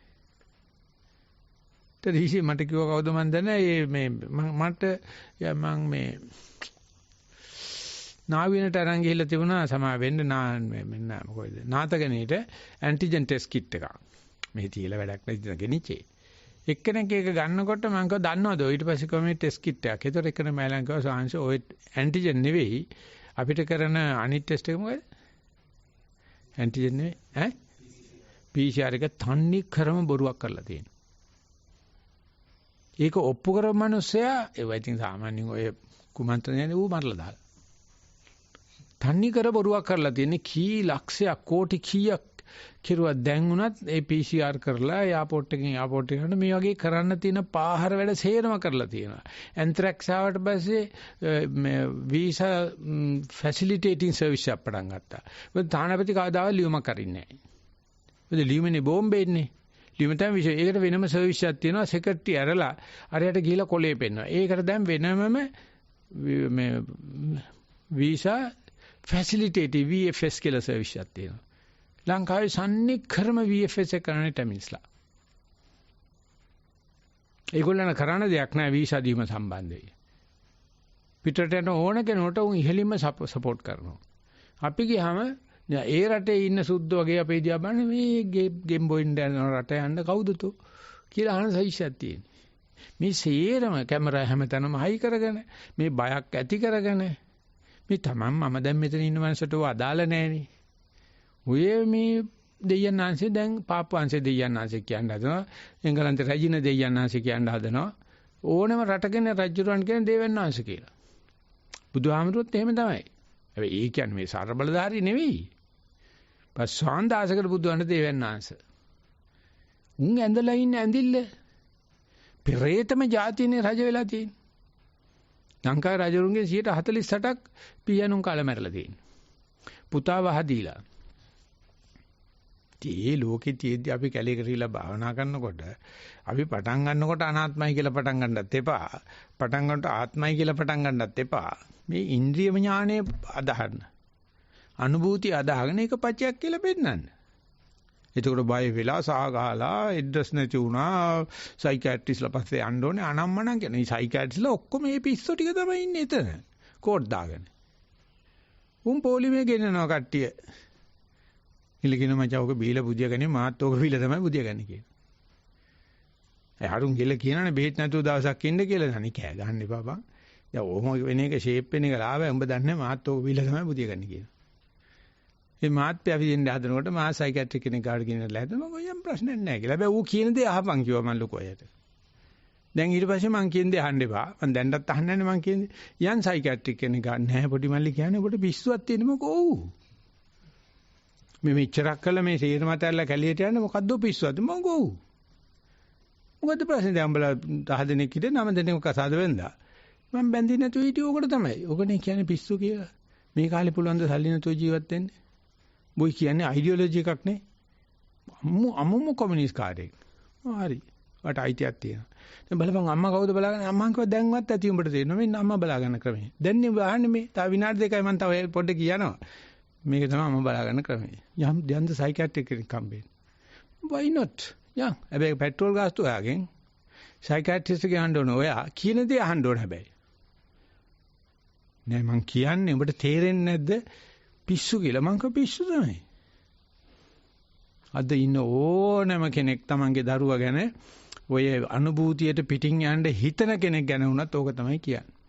ඊට මට කිව්ව කවුද මන් දන්නේ මේ මට මම මේ නාවිනට අරන් ගිහිල්ලා තිබුණා සමා වෙන්න මෙන්න මොකද නාතගණේට ඇන්ටිජන් ටෙස්ට් කිට් එකක්. මේ තියලා වැඩක් නැති ගෙනිච්චේ. එක්කෙනෙක් ඒක ගන්නකොට මම කිව්වා දන්නවද ඊට පස්සේ කොහොම මේ ටෙස්ට් කිට් එකක්. ඒතර එක්කෙනෙක් මයිලන් කිව්වා සාංශ ඔය ඇන්ටිජන් නෙවෙයි අපිට කරන අනිත් ටෙස්ට් එක මොකද? ඇන්ටිජන් නෙවෙයි ඈ PCR එක තන්නේ කරම බොරුවක් කරලා තියෙනවා. ඒක ඔප්පු කරපු මිනිස්සයා ඒ ඉතින් සාමාන්‍යයෙන් ඔය කුමන්ත්‍රණයනේ ඌ මරලා දාලා. තන්නේ කර බොරුවක් කරලා තියෙන්නේ කී ලක්ෂයක් කෝටි කීයක් කෙරුවා දැන් උනත් ඒ PCR කරලා එයාපෝට් එකෙන් එයාපෝට් එකට මේ වගේ කරන්න තියෙන පාහර වැඩ සේරම කරලා තියෙනවා. ඇන්ත්‍රැක්ස් ආවට පස්සේ මේ වීසා ෆැසිලිටේටින් සර්විස් එක පටන් ගත්තා. මොකද තානාපති කවදාවත් ලියුමක් අරින්නේ නැහැ. මොකද ලියුමනේ බෝම්බේ ඉන්නේ. ලියුම තමයි විශේෂ. ඒකට වෙනම සර්විස් එකක් තියෙනවා. සෙක්‍රටරි ඇරලා අරයට ගිහිලා කොලේ පෙන්නනවා. ඒකට දැන් වෙනමම මේ වීසා ෆැසිලිටේටිව් VFS කියලා සර්විස් එකක් තියෙනවා. ලංකාවේ සම්නික්‍රම VFS එක කරන්නේ ටැමිල්ස්ලා. ඒගොල්ලන් කරන දෙයක් නෑ වීසා දීම සම්බන්ධයෙන්. පිටරට යන ඕන කෙනෙකුට උන් ඉහෙලින්ම සපෝට් කරනවා. අපි ගියාම ඒ රටේ ඉන්න සුද්ද වගේ අපේ දිහා බලන්නේ මේ ගේම් බොයින් යන රට යන්න කවුද තෝ කියලා අහන සයිසක් තියෙනවා. මේ සේරම කැමරා හැමතැනම හයි කරගෙන මේ බයක් ඇති කරගෙන මේ තමන් මම දැන් මෙතන ඉන්න මනසට අදාළ නැහෙනේ. ඔය මේ දෙයයන්ාංශේ දැන් පාපුවංශේ දෙයයන්ාංශේ කියන හදනවා. එංගලන්තේ රජින දෙයයන්ාංශේ කියන හදනවා. ඕනම රටකෙන රජුරන් කියන දෙවයන්ාංශ කියලා. බුදුහාමුදුරුවොත් එහෙම තමයි. හැබැයි ඒ කියන්නේ මේ සාර බලධාරී නෙවෙයි. පස්වාන් දාසකට බුදුහාමුදුරන් දෙවයන්ාංශ. උන් ඇඳලා ඉන්න ඇඳිල්ල පෙරේතම જાතියනේ රජ වෙලා තියෙන්නේ. ලංකාවේ රජවරුන්ගේ 48%ක් පියනුම් කාලේ මැරලා තියෙනවා. පුතා වහදීලා. ඒ ලෝකෙ තියෙද්දි අපි කැලේ කරලා භාවනා කරනකොට අපි පටන් ගන්නකොට අනාත්මයි කියලා පටන් ගන්නත් එපා. පටන් ගන්නකොට ආත්මයි කියලා පටන් ගන්නත් එපා. මේ ඉන්ද්‍රිය ඥානයේ අදහන. අනුභූති අදහගෙන ඒක පච්චයක් කියලා පෙන්නන්න. එතකොට බය වෙලා සාගාලා ඇඩ්‍රස් නැති වුණා සයිකියාට්‍රිස්ලා පස්සේ යන්න ඕනේ අනම්මනම් කියන. මේ සයිකියාට්‍රිස්ලා ඔක්කොම මේ පිස්සෝ ටික තමයි ඉන්නේ එතන. කෝඩ් දාගෙන. උන් පොලිමේ ගෙනනවා කට්ටිය. ඉලකින මචං බීලා බුදියා ගන්නේ මාත් ඕක බීලා තමයි බුදියා ගන්නේ කියන. ඒ හරුන් ගෙල කියනනේ බෙහෙත් නැතුව දවසක් ඉන්න කියලා. අනේ කෑ ගහන්න එපා බං. දැන් ඔහොම වෙන එක ෂේප් වෙන එක ලාභයි. උඹ දන්නේ මාත් ඕක බීලා තමයි බුදියා ගන්නේ කියන. මේ මාත් අපි දෙන්න හදනකොට මා සයිකියාට්‍රික් කෙනෙක් ගාඩ ගෙනලා හැදුවා මම ඔයම් ප්‍රශ්නයක් නැහැ කියලා. හැබැයි ඌ කියන දේ අහපන් කිව්වා මම ලොකෝ අයට. දැන් ඊට පස්සේ මං කියන දේ අහන්න එපා. මං දැන්නත් අහන්නේ නැහැ මං කියන්නේ. යන් සයිකියාට්‍රික් කෙනෙක් ගන්න නැහැ පොඩි මල්ලි කියන්නේ ඔබට පිස්සුවක් තියෙන මොකෝ ඔව්. මේ මෙච්චරක් කළා මේ සීර මතල්ලා කැලියට යන්නේ මොකද්ද පිස්සුවක්ද මොකෝ ඔව්. මොකද්ද ප්‍රශ්නේ දැන් උඹලා 10 දෙනෙක් හිටියේ 9 දෙනෙක් කසාද වෙන්දා. මං බැඳින්නේ නැතුව හිටියේ ඕකට තමයි. ඕකනේ කියන්නේ පිස්සු කියලා. මේ කාලේ පුළුවන් ද සල්ලි නැතුව ජීවත් වෙන්න? බොයි කියන්නේ අයිඩියොලොජි එකක් නේ. අමුම කොමියුනිස්ට් කාර්යයක්. හරි. වට අයිතියක් තියෙනවා. දැන් බලපන් අම්මා කවුද බලාගන්නේ? අම්මා කිව්වා දැන්වත් ඇති උඹට තේරෙනවා. මෙන්න අම්මා බලාගන්න ක්‍රමය. දැන් නේ අහන්නේ මේ. තව විනාඩි දෙකයි මම තව පොඩ්ඩක් කියනවා. මේක තමයි අම්මා බලාගන්න ක්‍රමය. යම් දැන්ද සයිකියාට්‍රික් කෙනෙක් කම්බේ. why not? යා. හැබැයි පෙට්‍රෝල් ගාස්තු ඔයාගෙන් සයිකියාට්‍රිස්ට් කියන්න ඕන. ඔයා කියන දේ අහන්න ඕන හැබැයි. නෑ මං කියන්නේ උඹට තේරෙන්නේ නැද්ද? පිස්සු කියලා මං කිය පිස්සු තමයි. අද ඉන්න ඕනම කෙනෙක් තමන්ගේ දරුවා ගැන ඔය අනුභූතියට පිටින් යන්න හිතන කෙනෙක් ගැන වුණත් ඕක තමයි කියන්නේ.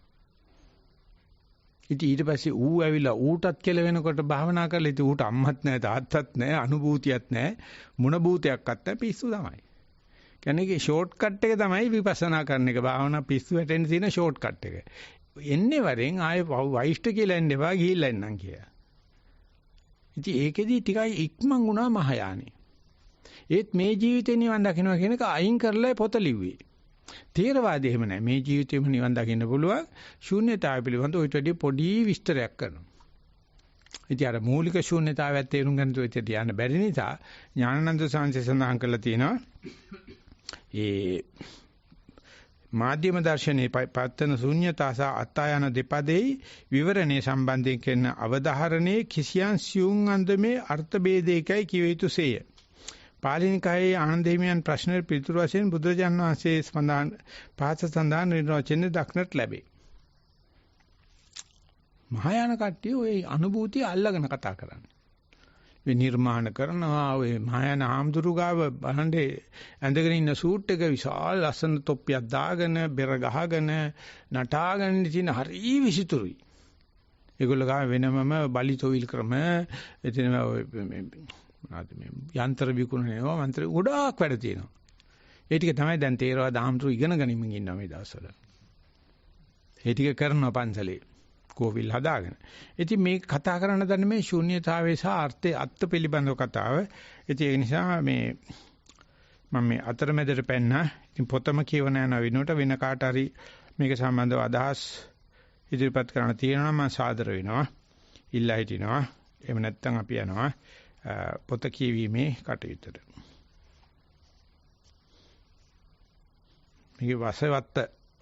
ඉතින් ඊට පස්සේ ඌ ඇවිල්ලා ඌටත් කියලා වෙනකොට භාවනා කරලා ඉතින් ඌට අම්මත් නැහැ තාත්තත් නැහැ අනුභූතියක් නැහැ මොන භූතයක්වත් නැහැ පිස්සු තමයි. කියන්නේ ඒ ෂෝට් කට් එක තමයි විපස්සනා කරන එක. භාවනා පිස්සු වැටෙන්න තියෙන ෂෝට් කට් එක. එන්නේ වරෙන් ආයේ වයිෆ්ට කියලා එන්න එපා ගිහිල්ලා එන්නම් කියලා. ඉතින් ඒකෙදි ටිකයි ඉක්මන් වුණා මහායානෙ. ඒත් මේ ජීවිතේ නිවන් දකින්නවා කියන එක අයින් කරලා පොත ලිව්වේ. තේරවාදී එහෙම නැහැ. මේ ජීවිතේම නිවන් දකින්න පුළුවන්. ශූන්‍යතාවය පිළිබඳව ඔයිට වැඩි පොඩි විස්තරයක් කරනවා. ඉතින් අර මූලික ශූන්‍යතාවයත් තේරුම් ගන්න තුොත් යන්න බැරි නිසා ඥානানন্দ සාංශය සඳහන් කරලා තියෙනවා. ඒ මාධ්‍යම දර්ශනයේ පත්තන ශූන්‍යතා සහ අත්යාන දෙපදෙහි විවරණේ සම්බන්ධයෙන් කරන අවධාරණයේ කිසියම් සියුම් අන්දමේ අර්ථ ભેදයකයි කිව යුතුසේය. පාලිනිකායේ ආනන්ද හිමියන් ප්‍රශ්නෙට පිළිතුරු වශයෙන් බුදුරජාණන් වහන්සේ සඳහන් පහත සඳහන් නිර්වචනයේ දක්නට ලැබේ. මහායාන කට්ටිය ওই අනුභූතිය අල්ලගෙන කතා කරන්නේ. මේ නිර්මාණ කරනවා ඔය මහායාන ආම්දුරු ගාව බලන්නේ ඇඳගෙන ඉන්න සූට් එක විශාල ලස්සන තොප්පියක් දාගෙන බෙර ගහගෙන නටාගෙන ඉන්න හරි විසිතුරුයි. ඒගොල්ලෝ ගාව වෙනමම බලි තොවිල් ක්‍රම එතන මේ යන්ත්‍ර විකුණනවා මන්ත්‍ර ගොඩාක් වැඩ තියෙනවා. ඒ ටික තමයි දැන් තේරවාද ආම්දුරු ඉගෙන ගනිමින් ඉන්නවා මේ දවස්වල. ඒ ටික කරනවා පන්සලේ. කෝවිල් හදාගෙන. ඉතින් මේ කතා කරන්න දන්නේ මේ ශූන්‍යතාවයේ සහ අර්ථයේ අත්ත පිළිබඳව කතාව. ඉතින් ඒ නිසා මේ මම මේ අතරමැදට පෙන්න ඉතින් පොතම කියවන යන විනෝට වෙන කාට හරි මේක සම්බන්ධව අදහස් ඉදිරිපත් කරන්න තියෙනවා නම් මම සාදර වෙනවා. ඉල්ලා හිටිනවා. එහෙම නැත්නම් අපි යනවා පොත කියවීමේ කටයුත්තට. මේකේ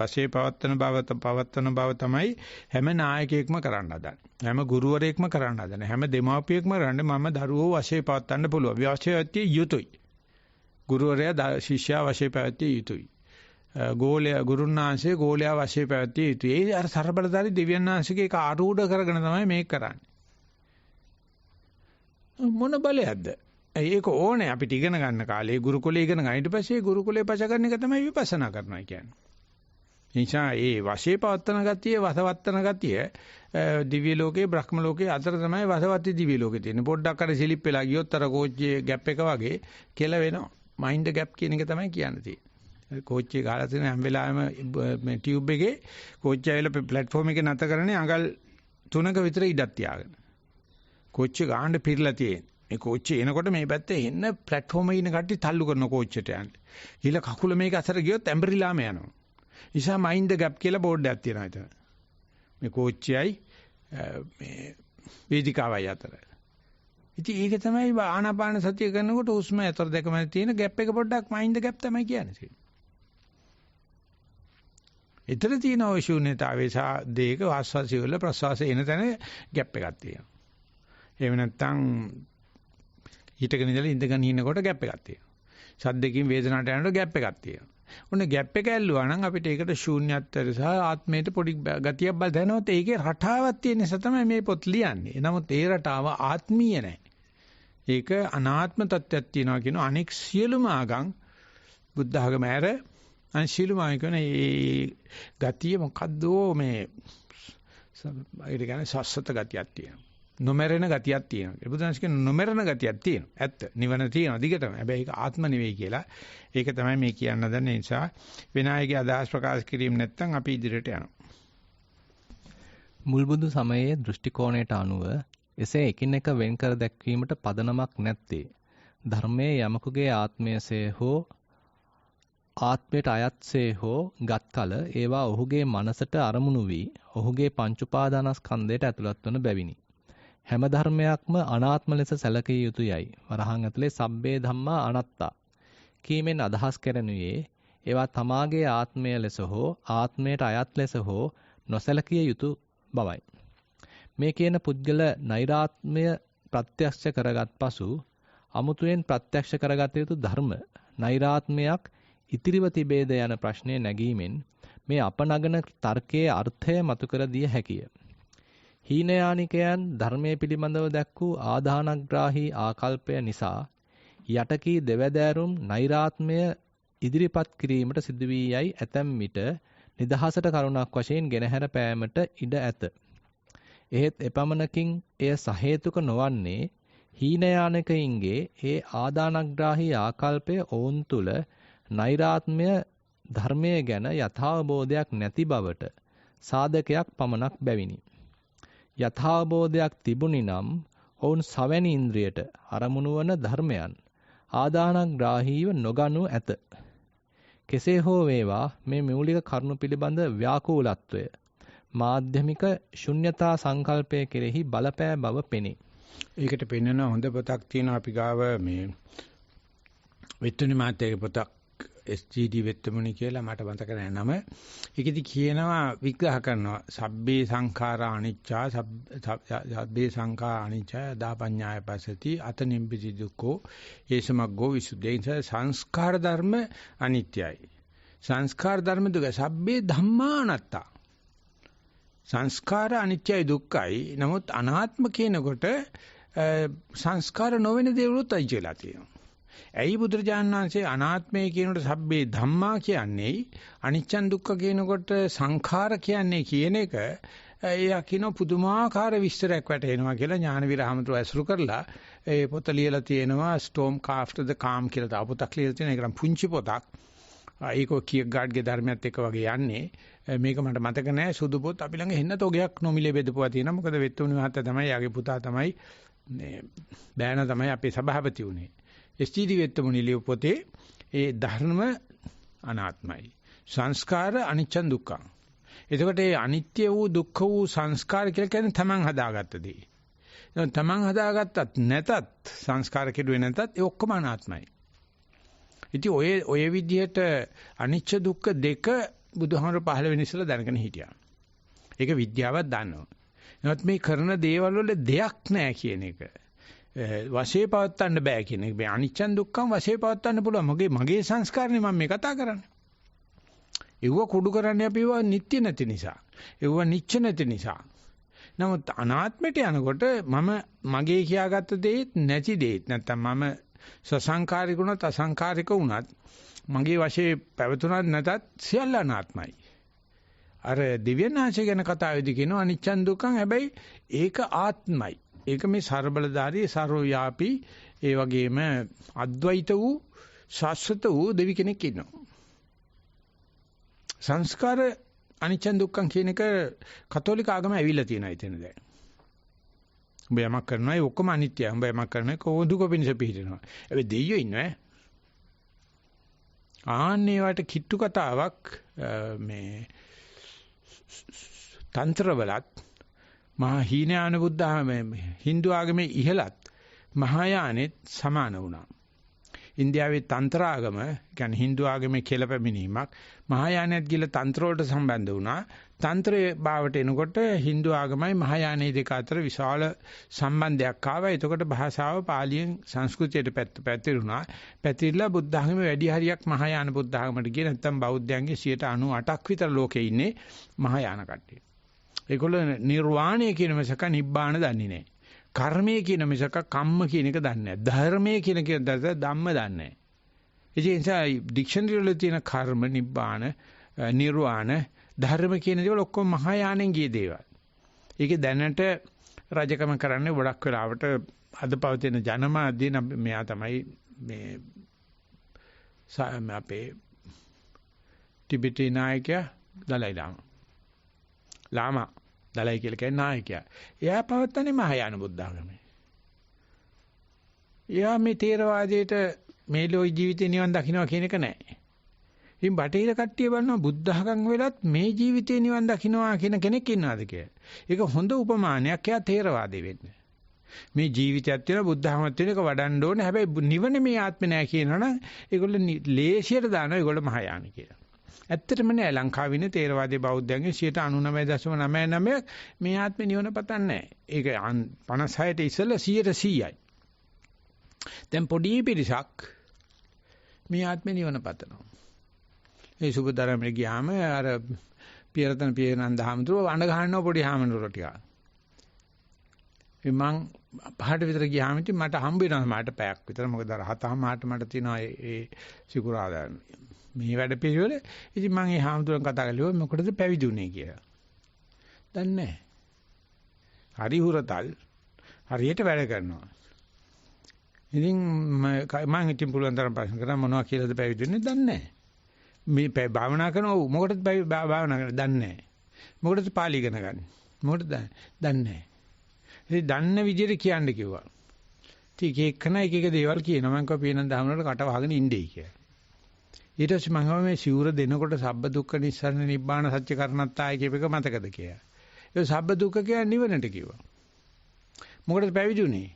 වශයේ පවත්තන බව තමයි හැම නායකයෙක්ම කරන්න හදන්නේ. හැම ගුරුවරයෙක්ම කරන්න හදන්නේ. හැම දෙමාපියෙක්ම කරන්නේ මම දරුවෝ වශයේ පවත්තන්න පුළුවන්. වශයේ පැවැත්විය යුතුයි. ගුරුවරයා ශිෂ්‍යයා වශයේ පැවැත්විය යුතුයි. ගුරුන්නාංශයේ ගෝලයා වශයේ පැවැත්විය යුතුයි. ඒ අර ਸਰබලධාරී දෙවියන්නාංශිකේ ඒක ආරූඪ කරගෙන තමයි මේක කරන්නේ. මොන බලයක්ද? ඒක ඕනේ අපිට ඉගෙන ගන්න කාලේ ගුරුකුලේ ඉගෙන ගන්න. ඊට පස්සේ ගුරුකුලේ පච කරන එක තමයි විපස්සනා කරනවා කියන්නේ. නිසා ඒ වශයේ පවත්තන ගතිය, වසවත්තන ගතිය දිව්‍ය ලෝකේ බ්‍රහ්ම ලෝකේ අතර තමයි වසවත්ති දිව්‍ය ලෝකේ තියෙන්නේ. පොඩ්ඩක් අර සිලිප් වෙලා ගියොත් අර කෝච්චියේ ગેප් එක වගේ කෙල වෙනවා. මයින්ඩ් ગેප් කියන එක තමයි කියන්නේ තියෙන්නේ. කෝච්චියේ ගාලා තියෙන හැම වෙලාවෙම මේ ටියුබ් එකේ කෝච්චිය ඇවිල්ලා ප්ලැට්ෆෝම් එකේ නැත කරන්නේ අඟල් 3ක විතර ඉඩක් තියාගෙන. කෝච්චිය ගාන්න පිරලා තියෙන්නේ. මේ කෝච්චිය එනකොට මේ පැත්තේ එන්න ප්ලැට්ෆෝම් එකේ ඉන්න කට්ටිය තල්ලු කරන කෝච්චියට යන්නේ. ඊළ කකුල මේක අතර ගියොත් ඇම්බරිලාම යනවා. නිසා මයින්ඩ් ગેප් කියලා බෝඩ් එකක් තියෙනවා එතන. මේ කෝච්චියයි මේ වේදිකාවයි අතර. ඉතින් ඒක තමයි ආනාපාන සතිය කරනකොට හුස්ම අතර දෙකම තියෙන ગેප් එක පොඩ්ඩක් මයින්ඩ් ગેප් තමයි කියන්නේ. ඊතර තියෙන ඔය ශූන්‍යතාවයේ සහ දෙක ආස්වාසිය වල ප්‍රසවාසය එන තැන ગેප් එකක් තියෙනවා. එහෙම නැත්නම් හිටගෙන ඉඳලා ඉඳගෙන ඉන්නකොට ગેප් එකක් තියෙනවා. සද්දකින් වේදනාවට යනකොට ગેප් එකක් තියෙනවා. ඔන්න ગેප් එක ඇල්ලුවා නම් අපිට ඒකට ශූන්‍යත්වය සහ ආත්මයට පොඩි ගතියක් බල දැනනොත් ඒකේ රටාවක් තියෙන නිසා තමයි මේ පොත් ලියන්නේ. නමුත් ඒ රටාව ආත්මීය නැහැ. ඒක අනාත්ම තත්ත්වයක් තියෙනවා කියන අනෙක් සියලුම ආගම් බුද්ධ ආගම ඇර අනිසියලුම ආගම් කියන ඒ ගතිය මොකද්ද මේ ඒ කියන්නේ සස්සත ගතියක් තියෙනවා. නොමරන ගතියක් තියෙනවා. ඒ බුදුන්ස් කියන නොමරන ගතියක් තියෙනවා. ඇත්ත. නිවන තියෙනවා දිගටම. හැබැයි ඒක ආත්ම නෙවෙයි කියලා. ඒක තමයි මේ කියන්න දන්න නිසා විනායකගේ අදහස් ප්‍රකාශ කිරීම නැත්නම් අපි ඉදිරියට යනවා. මුල්බුදු සමයේ දෘෂ්ටි කෝණයට අනුව එසේ එකිනෙක වෙන් කර දැක්වීමට පදනමක් නැත්තේ. ධර්මයේ යමකුගේ ආත්මයසේ හෝ ආත්මයට අයත්සේ හෝ ගත්කල ඒවා ඔහුගේ මනසට අරමුණු වී ඔහුගේ පංච උපාදානස්කන්ධයට ඇතුළත් වන බැවිනි. හැම ධර්මයක්ම අනාත්ම ලෙස සැලකිය යුතුයයි. වරහන් ඇතුලේ සබ්බේ ධම්මා අනාත්තා කීමෙන් අදහස් කරනුයේ ඒවා තමාගේ ආත්මය ලෙස හෝ ආත්මයට අයත් ලෙස හෝ නොසැලකිය යුතු බවයි. මේ කියන පුද්ගල නෛරාත්මය ප්‍රත්‍යක්ෂ කරගත් පසු අමුතුවෙන් ප්‍රත්‍යක්ෂ කරගත යුතු ධර්ම නෛරාත්මයක් ඉතිරිව තිබේද යන ප්‍රශ්නය නැගීමෙන් මේ අපනගන තර්කයේ අර්ථය මතු කර දිය හැකිය. හීනයානිකයන් ධර්මයේ පිළිබඳව දැක් වූ ආදානග්‍රාහී ආකල්පය නිසා යටකී දෙවැදෑරුම් නෛරාත්මය ඉදිරිපත් කිරීමට සිදු වී යයි ඇතැම් විට නිදහසට කරුණක් වශයෙන් ගෙනහැර පෑමට ඉඩ ඇත. එහෙත් එපමණකින් එය සහේතුක නොවන්නේ හීනයානිකයින්ගේ ඒ ආදානග්‍රාහී ආකල්පය ඔවුන් තුළ නෛරාත්මය ධර්මය ගැන යථාබෝධයක් නැති බවට සාධකයක් පමණක් බැවිනි. යථාබෝධයක් තිබුණි නම් ඔවුන් සවැනි ඉන්ද්‍රියට අරමුණු වන ධර්මයන් ආදානග්‍රාහීව නොගනු ඇත. කෙසේ හෝ වේවා මේ මූලික කරුණු පිළිබඳ ව්‍යාකූලත්වය මාධ්‍යමික ශුන්‍යතා සංකල්පය කෙරෙහි බලපෑ බව පෙනේ. ඒකට පෙන්වන හොඳ පොතක් තියෙනවා අපි ගාව මේ වෙත්තුනි මාත්‍යගේ පොතක් SGD වෙත්තමුනි කියලා මට මතක නැහැ නම. ඒකෙදි කියනවා විග්‍රහ කරනවා සබ්බේ සංඛාරා අනිච්චා සබ්බේ සංඛා අනිච්චා දාපඤ්ඤාය පසති අතනිම්පිති දුක්ඛෝ ඒසමග්ගෝ විසුද්ධේ. සංස්කාර ධර්ම අනිත්‍යයි. සංස්කාර ධර්ම දුක සබ්බේ ධම්මා අනාත්තා. සංස්කාර අනිත්‍යයි දුක්ඛයි. නමුත් අනාත්ම කියනකොට සංස්කාර නොවන දේවලුත් අයිචලා තියෙනවා. ඇයි බුදුරජාණන් වහන්සේ අනාත්මය කියනකොට සබ්බේ ධම්මා කියන්නේ අනිච්චන් දුක්ඛ කියනකොට සංඛාර කියන්නේ කියන එක එයා කියන පුදුමාකාර විස්තරයක් වැටෙනවා කියලා ඥානවීර හමුතු ඇසුරු කරලා ඒ පොත ලියලා තියෙනවා ස්ටෝම් ආෆ්ටර් ද කාම් කියලා තා පොතක් ලියලා තියෙන එක නම් පුංචි පොතක්. ඒක කීග්ගාඩ්ගේ ධර්මයත් එක්ක වගේ යන්නේ. මේක මට මතක නැහැ සුදු පොත් අපි ළඟ හෙන්න තෝගයක් නොමිලේ බෙදපුවා තියෙනවා. මොකද වෙත්තුනි මහත්තයා තමයි යාගේ පුතා තමයි බෑන තමයි අපේ සභාපති උනේ. SGD වෙත්තමුනි ලියපු පොතේ ඒ ධර්ම අනාත්මයි. සංස්කාර අනිච්චන් දුක්ඛං. එතකොට මේ අනිත්‍ය වූ දුක්ඛ වූ සංස්කාර කියලා කියන්නේ තමන් හදාගත්ත දේ. තමන් හදාගත්තත් නැතත් සංස්කාර කෙරුවේ නැතත් ඒ ඔක්කොම අනාත්මයි. ඉතින් ඔය විදිහට අනිච්ච දුක්ඛ දෙක බුදුහාමර 15 වෙනි ඉස්සෙල්ලා දැනගෙන හිටියා. ඒක විද්‍යාවක් දන්නවා. නමුත් මේ කරන දේවල් වල දෙයක් නැහැ කියන එක. වශයේ පවත්වන්න බෑ කියන එක. මේ අනිච්චන් දුක්ඛම් වශයේ පවත්වන්න පුළුවන්. මගේ සංස්කාරනේ මම මේ කතා කරන්නේ. ඒව කුඩු කරන්නේ අපි ඒව නිට්ටය නැති නිසා. ඒව නිච්ච නැති නිසා. නමුත් අනාත්මයට යනකොට මම මගේ කියාගත්ත දෙයක් නැති දෙයක් නැත්තම් මම සසංකාරික වුණත් අසංකාරික වුණත් මගේ වශයේ පැවතුණත් නැතත් සියල්ල අනාත්මයි. අර දිව්‍යනාශය ගැන කතාවේදී කියනවා අනිච්චන් දුක්ඛං හැබැයි ඒක ආත්මයි. ඒක මේ ਸਰබලධාරී ਸਰවව්‍යාපී ඒ වගේම අද්වෛත වූ ශාස්ත්‍රත වූ දෙවි කෙනෙක් ඉන්නවා. සංස්කාර අනිච්ච දුක්ඛං කියන එක කතෝලික ආගම ඇවිල්ලා තියෙනවා ඉතින් දැන්. උඹ යමක් කරනවා ඒ ඔක්කොම අනිත්‍යයි. උඹ යමක් කරනවා ඒක දුක පිණිස පිහිටනවා. හැබැයි දෙයියෝ ඉන්නවා ඈ. ආන්නේ වට කිට්ටු කතාවක් මේ තන්ත්‍රවලත් මහා හීනයාන බුද්ධ හින්දු ආගමේ ඉහළත් මහායානෙත් සමාන වුණා. ඉන්දියාවේ තන්ත්‍ර ආගම කියන්නේ හින්දු ආගමේ කෙලපැමිණීමක් මහායානයත් ගිල තන්ත්‍ර වලට සම්බන්ධ වුණා. තන්ත්‍රයේ බාවට එනකොට හින්දු ආගමයි මහායානයේ දෙක අතර විශාල සම්බන්ධයක් ආවා. එතකොට භාෂාව පාලියෙන් සංස්කෘතියට පැතිරුණා. පැතිරිලා බුද්ධ ආගමේ වැඩි හරියක් මහායාන බුද්ධ ආගමට ගියේ නැත්නම් බෞද්ධයන්ගේ 98%ක් විතර ලෝකේ ඉන්නේ මහායාන කට්ටිය. ඒගොල්ලෝ නිර්වාණය කියන මිසක නිබ්බාන දන්නේ නැහැ. කර්මය කියන මිසක කම්ම කියන එක දන්නේ නැහැ. ධර්මය කියන ධම්ම දන්නේ නැහැ. ඒ නිසා ඩික්ෂනරි වල තියෙන කර්ම, නිබ්බාන, නිර්වාණ, ධර්ම කියන දේවල් ඔක්කොම මහායානෙන් ගිය දේවල්. ඒකේ දැනට රජකම කරන්නේ ගොඩක් වෙලාවට අද පවතින ජනමාධ්‍යන මෙයා තමයි මේ අපේ ටිබෙටි නායකයා දලයි ලාමා දලයි කියලා කියන නායකයා. එයා පවත්තන්නේ මහායාන බුද්ධ ආගමේ. එයා මේ තේරවාදයට මේ ලෝක ජීවිතේ නිවන් දකින්නවා කියන එක නෑ. ඉතින් බටහිර කට්ටිය බලනවා බුද්ධ ආගම් වෙලත් මේ ජීවිතේ නිවන් දකින්නවා කියන කෙනෙක් ඉන්නවාද කියලා. ඒක හොඳ උපමානයක්. එයා තේරවාදී වෙන්නේ. මේ ජීවිතයක් තියෙන බුද්ධ ආගමක් තියෙන එක වඩන්න ඕනේ. හැබැයි නිවන මේ ආත්මේ නෑ කියනවනම් ඒගොල්ලෝ ලේසියට දානවා ඒගොල්ලෝ මහායාන කියලා. ඇත්තටම නෑ ලංකාවේ ඉන්න තේරවාදී බෞද්ධයන්ගේ 99.99% මේ ආත්මේ නිවන පතන්නේ නෑ. ඒක 56ට ඉස්සෙල්ලා 100%යි. දැන් පොඩි පිරිසක් මේ ආත්මේ නිවන පතනවා. ඒ සුබතරමේ ගියාම අර පියරතන පියනන් දහමතුරු අඬ ගහනවා පොඩි හාමුදුරුවෝ ටික. මං පහට විතර ගියාම ඉතින් මට හම්බ වෙනවා මාට පැයක් විතර. මොකද අර 7:00 මට තියෙනවා ඒ සිකුරාදා මේ වැඩ පිළිවෙල. ඉතින් මම ඒ හාමුදුරන් කතා කළේ මොකටද පැවිදි වුනේ කියලා. දන්නේ නැහැ. හරි හුරතල් හරියට වැඩ කරනවා. ඉතින් මම ඉතින් පුළුවන් තරම් ප්‍රශ්න කරා මොනවා කියලාද පැවිදි වෙන්නේ දන්නේ නැහැ. මේ භාවනා කරනවා මොකටද භාවනා කරන්නේ දන්නේ නැහැ. මොකටද පාලි ඉගෙන ගන්න. මොකටද දන්නේ නැහැ. ඉතින් දන්න විදිහට කියන්න කිව්වා. ඉතින් ඒකන එක දේවල් කියනවා මම කිව්වා පියනන් දහමනට කට වහගෙන ඉන්නේ කියලා. ඊට පස්සේ මම මේ සිවුර දෙනකොට සබ්බ දුක්ඛ නිස්සාරණ නිබ්බාන සත්‍ය කරණත්තාය කියප එක මතකද කියලා. ඒ සබ්බ දුක්ඛ කියන්නේ නිවනට කිව්වා. මොකටද පැවිදි උනේ?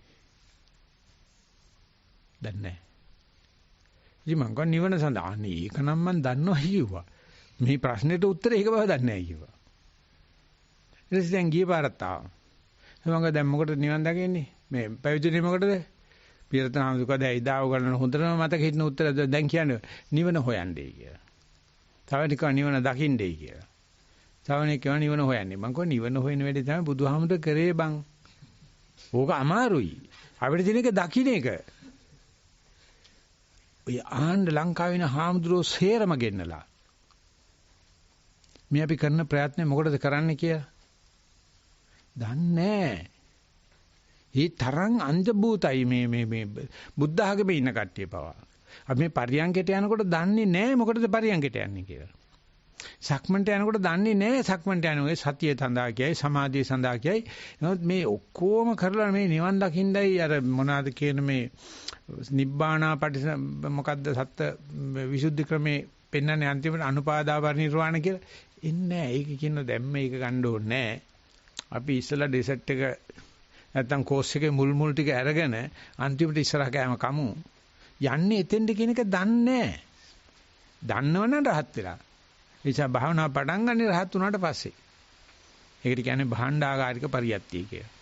දන්නේ නැහැ. ඉතින් මං ගන්න නිවන සඳහා අනේ ඒක නම් මං දන්නවා කිව්වා. මේ ප්‍රශ්නෙට උත්තරේ ඒක බව දන්නේ නැහැ කිව්වා. ඊට පස්සේ දැන් ගිය පාරත් ආවා. මම දැන් මොකටද නිවන් දකින්නේ? මේ පැවිදිනේ මොකටද? පියරතනාම දුක දැයි දාව ගන්න හොඳටම මතක හිටින උත්තර දැන් කියන්නේ නිවන හොයන්නේ කියලා. තව ටික නිවන දකින්නේ කියලා. තවනේ කියව නිවන හොයන්නේ. මං කිව්වා නිවන හොයන වැඩේ තමයි බුදුහාමුදුර කරේ බං. ඕක අමාරුයි. අපිට දින එක දකින්න එක. ඔය ආණ්ඩ ලංකාවේ ඉන්න හාමුදුරුවෝ සේරම ගෙන්නලා. මේ අපි කරන ප්‍රයත්නේ මොකටද කරන්නේ කියලා. දන්නේ නැහැ. ඒ තරම් අන්ධ භූතයි මේ බුද්ධ ආගමේ ඉන්න කට්ටිය පවා. අපි මේ පරියංගයට යනකොට දන්නේ නැහැ මොකටද පරියංගයට යන්නේ කියලා. සක්මන්ට යනකොට දන්නේ නැහැ සක්මන්ට යනකොට සතිය සඳහා කියයි සමාධිය සඳහා කියයි. නමුත් මේ ඔක්කොම කරලා මේ නිවන් දකින්නයි අර මොනවාද කියන මේ නිබ්බානා පටි මොකද්ද සත්‍ය විසුද්ධි ක්‍රමේ පෙන්වන්නේ අන්තිමට අනුපාදා පරිනිර්වාණ කියලා. ඉන්නේ නැහැ. ඒක කියන දැම්ම මේක ගන්න ඕනේ නැහැ. අපි ඉස්සලා ඩෙසර්ට් එක නැත්තම් කෝස් එකේ මුල් ටික අරගෙන අන්තිමට ඉස්සරහ කෑම කමු. යන්නේ එතෙන්ද කියන එක දන්නේ නැහැ. දන්නවනම් රහත් වෙලා. නිසා භාවනා පටන් ගන්න රහත් වුණාට පස්සේ. ඒකට කියන්නේ භාණ්ඩාගාරික පරියත්තිය කියලා.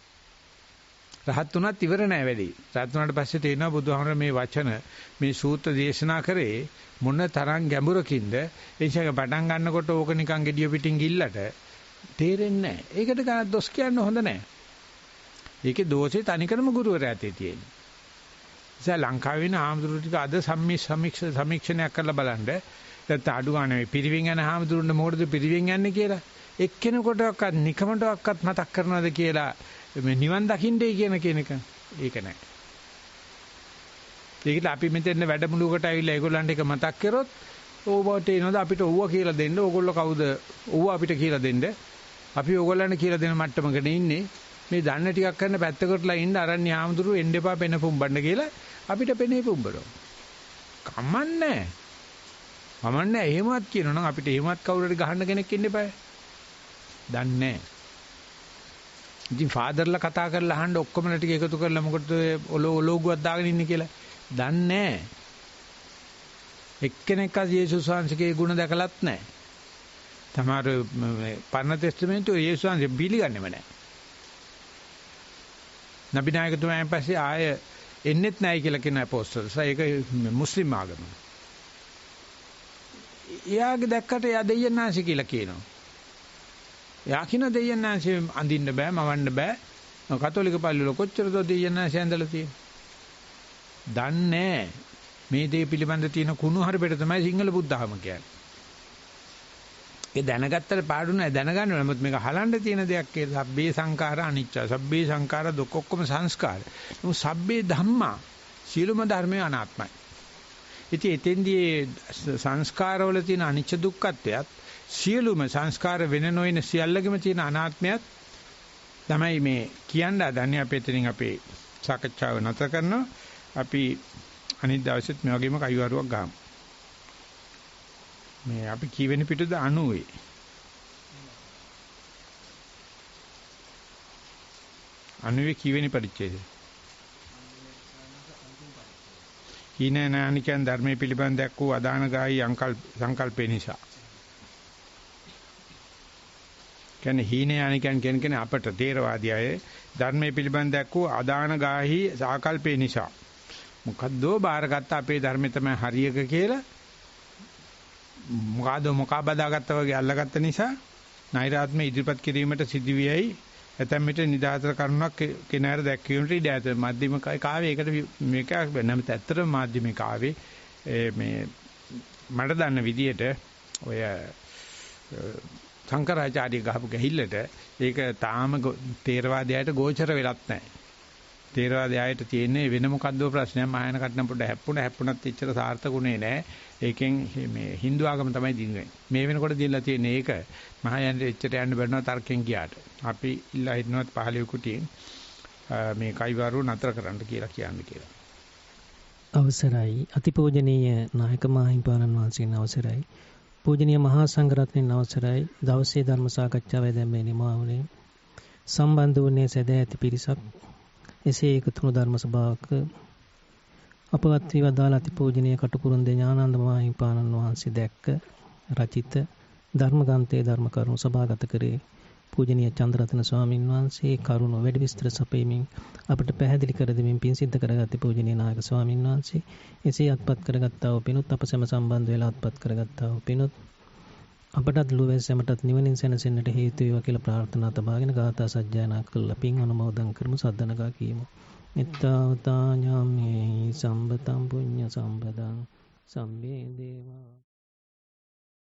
රහත් වුණත් ඉවර නෑ වැඩි. රහත් වුණාට පස්සේ තේරෙනවා බුදුහාමර මේ වචන මේ සූත්‍ර දේශනා කරේ මොන තරම් ගැඹුරකින්ද. ඒ නිසා පටන් ගන්නකොට ඕක නිකන් gediya පිටින් ගිල්ලට තේරෙන්නේ නෑ. ඒකට ගන්න දොස් කියන්න හොඳ නෑ. ඒකේ දෝෂේ තනිකරම ගුරුවරයා ඇතේ තියෙන්නේ. ඉතින් ලංකාවේ ඉන්න ආම්දුරු ටික අද සමීක්ෂණයක් කරලා බලන්න. නැත්නම් අඩු ගන්න පිරිවෙන් යන ආම්දුරුන්ට මොකටද පිරිවෙන් යන්නේ කියලා එක්කෙනෙකුටවත් නිකමටවත් මතක් කරනවද කියලා මේ නිවන් දකින්නේ කියන කෙනක ඒක නෑ. ඒකට අපි මෙතන වැඩමුළුවකට ඇවිල්ලා ඒගොල්ලන්ට එක මතක් කරොත් ඕවට එනවද අපිට ඕවා කියලා දෙන්න. ඕගොල්ලෝ කවුද ඕවා අපිට කියලා දෙන්න. අපි ඕගොල්ලන්ට කියලා දෙන මට්ටමකට ඉන්නේ. මේ දන්න ටිකක් කරන පැත්තකටලා ඉන්න අරන්නේ ආමඳුරු එන්න එපා පෙන පුම්බන්න කියලා අපිට පෙනේ පුම්බනවා. කමන්නේ. මමන්නේ එහෙමවත් කියනවා නම් අපිට එහෙමවත් කවුරු හරි ගහන්න කෙනෙක් ඉන්න එපා. දන්නේ නැහැ. ඉතින් ෆාදර්ලා කතා කරලා අහන්න ඔක්කොමලා ටික එකතු කරලා මොකටද ඔලෝගුවක් දාගෙන ඉන්නේ කියලා. දන්නේ නැහැ. එක්කෙනෙක්වත් යේසුස් වහන්සේගේ ගුණ දැකලත් නැහැ. තමාර පරණ තෙස්තමෙන්තුවේ යේසුස් වහන්සේ පිළිගන්නේම නැහැ. නබි නායකතුමායන් පස්සේ ආය එන්නෙත් නැහැ කියලා කියන අපොස්තලස්. ඒක මුස්ලිම් ආගම. එයාගේ දැක්කට එයා දෙයයන් නැසි කියලා කියනවා. එයා කියන දෙයයන් නැසි අඳින්න බෑ, මවන්න බෑ. කතෝලික පල්ලිවල කොච්චරද දෙයයන් නැසි ඇඳලා තියෙන්නේ. දන්නේ මේ දේ පිළිබඳ තියෙන කුණු හරිපෙට තමයි සිංහල බුද්ධාගම කියන්නේ. ඒ දැනගත්තට පාඩු නැහැ දැනගන්න ඕනේ. නමුත් මේක හලන්න තියෙන දෙයක් ඒ සබ්බේ සංඛාර අනිච්ච. සබ්බේ සංඛාර දුක්ඛ ඔක්කොම සංස්කාර. නමුත් සබ්බේ ධම්මා සියලුම ධර්මය අනාත්මයි. ඉතින් එතෙන්දී සංස්කාරවල තියෙන අනිච්ච දුක්ඛත්වයත් සියලුම සංස්කාර වෙන නොවන සියල්ලගෙම තියෙන අනාත්මයත් තමයි මේ කියන්න හදන්නේ. අපි එතනින් අපේ සාකච්ඡාව නැතර කරනවා. අපි අනිත් දවසෙත් මේ වගේම කයිවාරුවක් ගහමු. මේ අපි කීවෙනි පිටුද 90. අනුවේ කීවෙනි පරිච්ඡේදය? හීනනානිකයන් ධර්මයේ පිළිබඳක් වූ අදානගායි සංකල්පේ නිසා. කියන්නේ හීනයානිකයන් කියන්නේ අපට තේරවාදී අය ධර්මයේ පිළිබඳක් වූ අදානගාහි සාකල්පේ නිසා. මොකද්දෝ බාරගත්ත අපේ ධර්මය තමයි හරියක කියලා මොකබදාගත්තා වගේ අල්ලගත්ත නිසා නෛරාත්මය ඉදිරිපත් කිරීමට සිදුවියයි ඇතැම් විට නිදාතර කරුණක් කෙනාර දැක්වීමට ඉඩ ඇත. මධ්‍යම කාවේ ඒකට මේක නැමෙත ඇත්තටම මාධ්‍යමික කාවේ මේ මට දන්න විදියට ඔය සංකරාචාර්ය ගහපු ගහිල්ලට ඒක තාම තේරවාදයට ගෝචර වෙලත් නැහැ. තේරවාදයට තියෙන්නේ වෙන මොකද්දෝ ප්‍රශ්නයක්. මහායාන කටන පොඩ්ඩ හැප්පුණත් එච්චර සාර්ථකුනේ නැහැ. ඒකෙන් මේ Hindu ආගම තමයි දිනුවේ. මේ වෙනකොට දීලා තියෙන ඒක මහායානට එච්චර යන්න බැරනවා තර්කෙන් ගියාට. අපි ඉල්ලා හිටනවත් 15 කුටියෙන් මේ කයිවාරු නතර කරන්න කියලා කියන්නේ කියලා. අවසරයි අතිපූජනීය නායක මාහිමිපාණන් වහන්සේගේ අවසරයි. පූජනීය මහා සංඝරත්නයන් අවසරයි. දවසේ ධර්ම සාකච්ඡාවේ දැන් මේ නිමාවනේ සම්බන්ධ වුණේ සදැ ඇති පිරිසක්. එසේ එකතුණු ධර්ම සභාවක අපවත් වී වදාළ අතිපූජනීය කටුකුරුන්ද ඥානানন্দ මාහිමිපාණන් වහන්සේ දැක්ක රචිත ධර්මගන්තේ ධර්ම කරුණු සභාගත කරේ පූජනීය චන්ද්‍රරත්න ස්වාමීන් වහන්සේ කරුණු වැඩි විස්තර සපයමින් අපට පැහැදිලි කර දෙමින් පින් සිද්ධ කරගත්තේ පූජනීය නායක ස්වාමීන් වහන්සේ. එසේ අත්පත් කරගත්තා වූ පිනුත් අප සැම සම්බන්ධ වෙලා අත්පත් කරගත්තා වූ පිනුත් අපටත් ලුවැසැමටත් නිවනින් සැනසෙන්නට හේතු වේවා කියලා ප්‍රාර්ථනා තබාගෙන ගාථා සජ්ජායනා කළා පින් අනුමෝදන් කරමු සද්දනගා කියමු. මෙත්තාවතා ඥාමේ සම්බතම් පුඤ්ඤ සම්පදං සම්මේ දේවා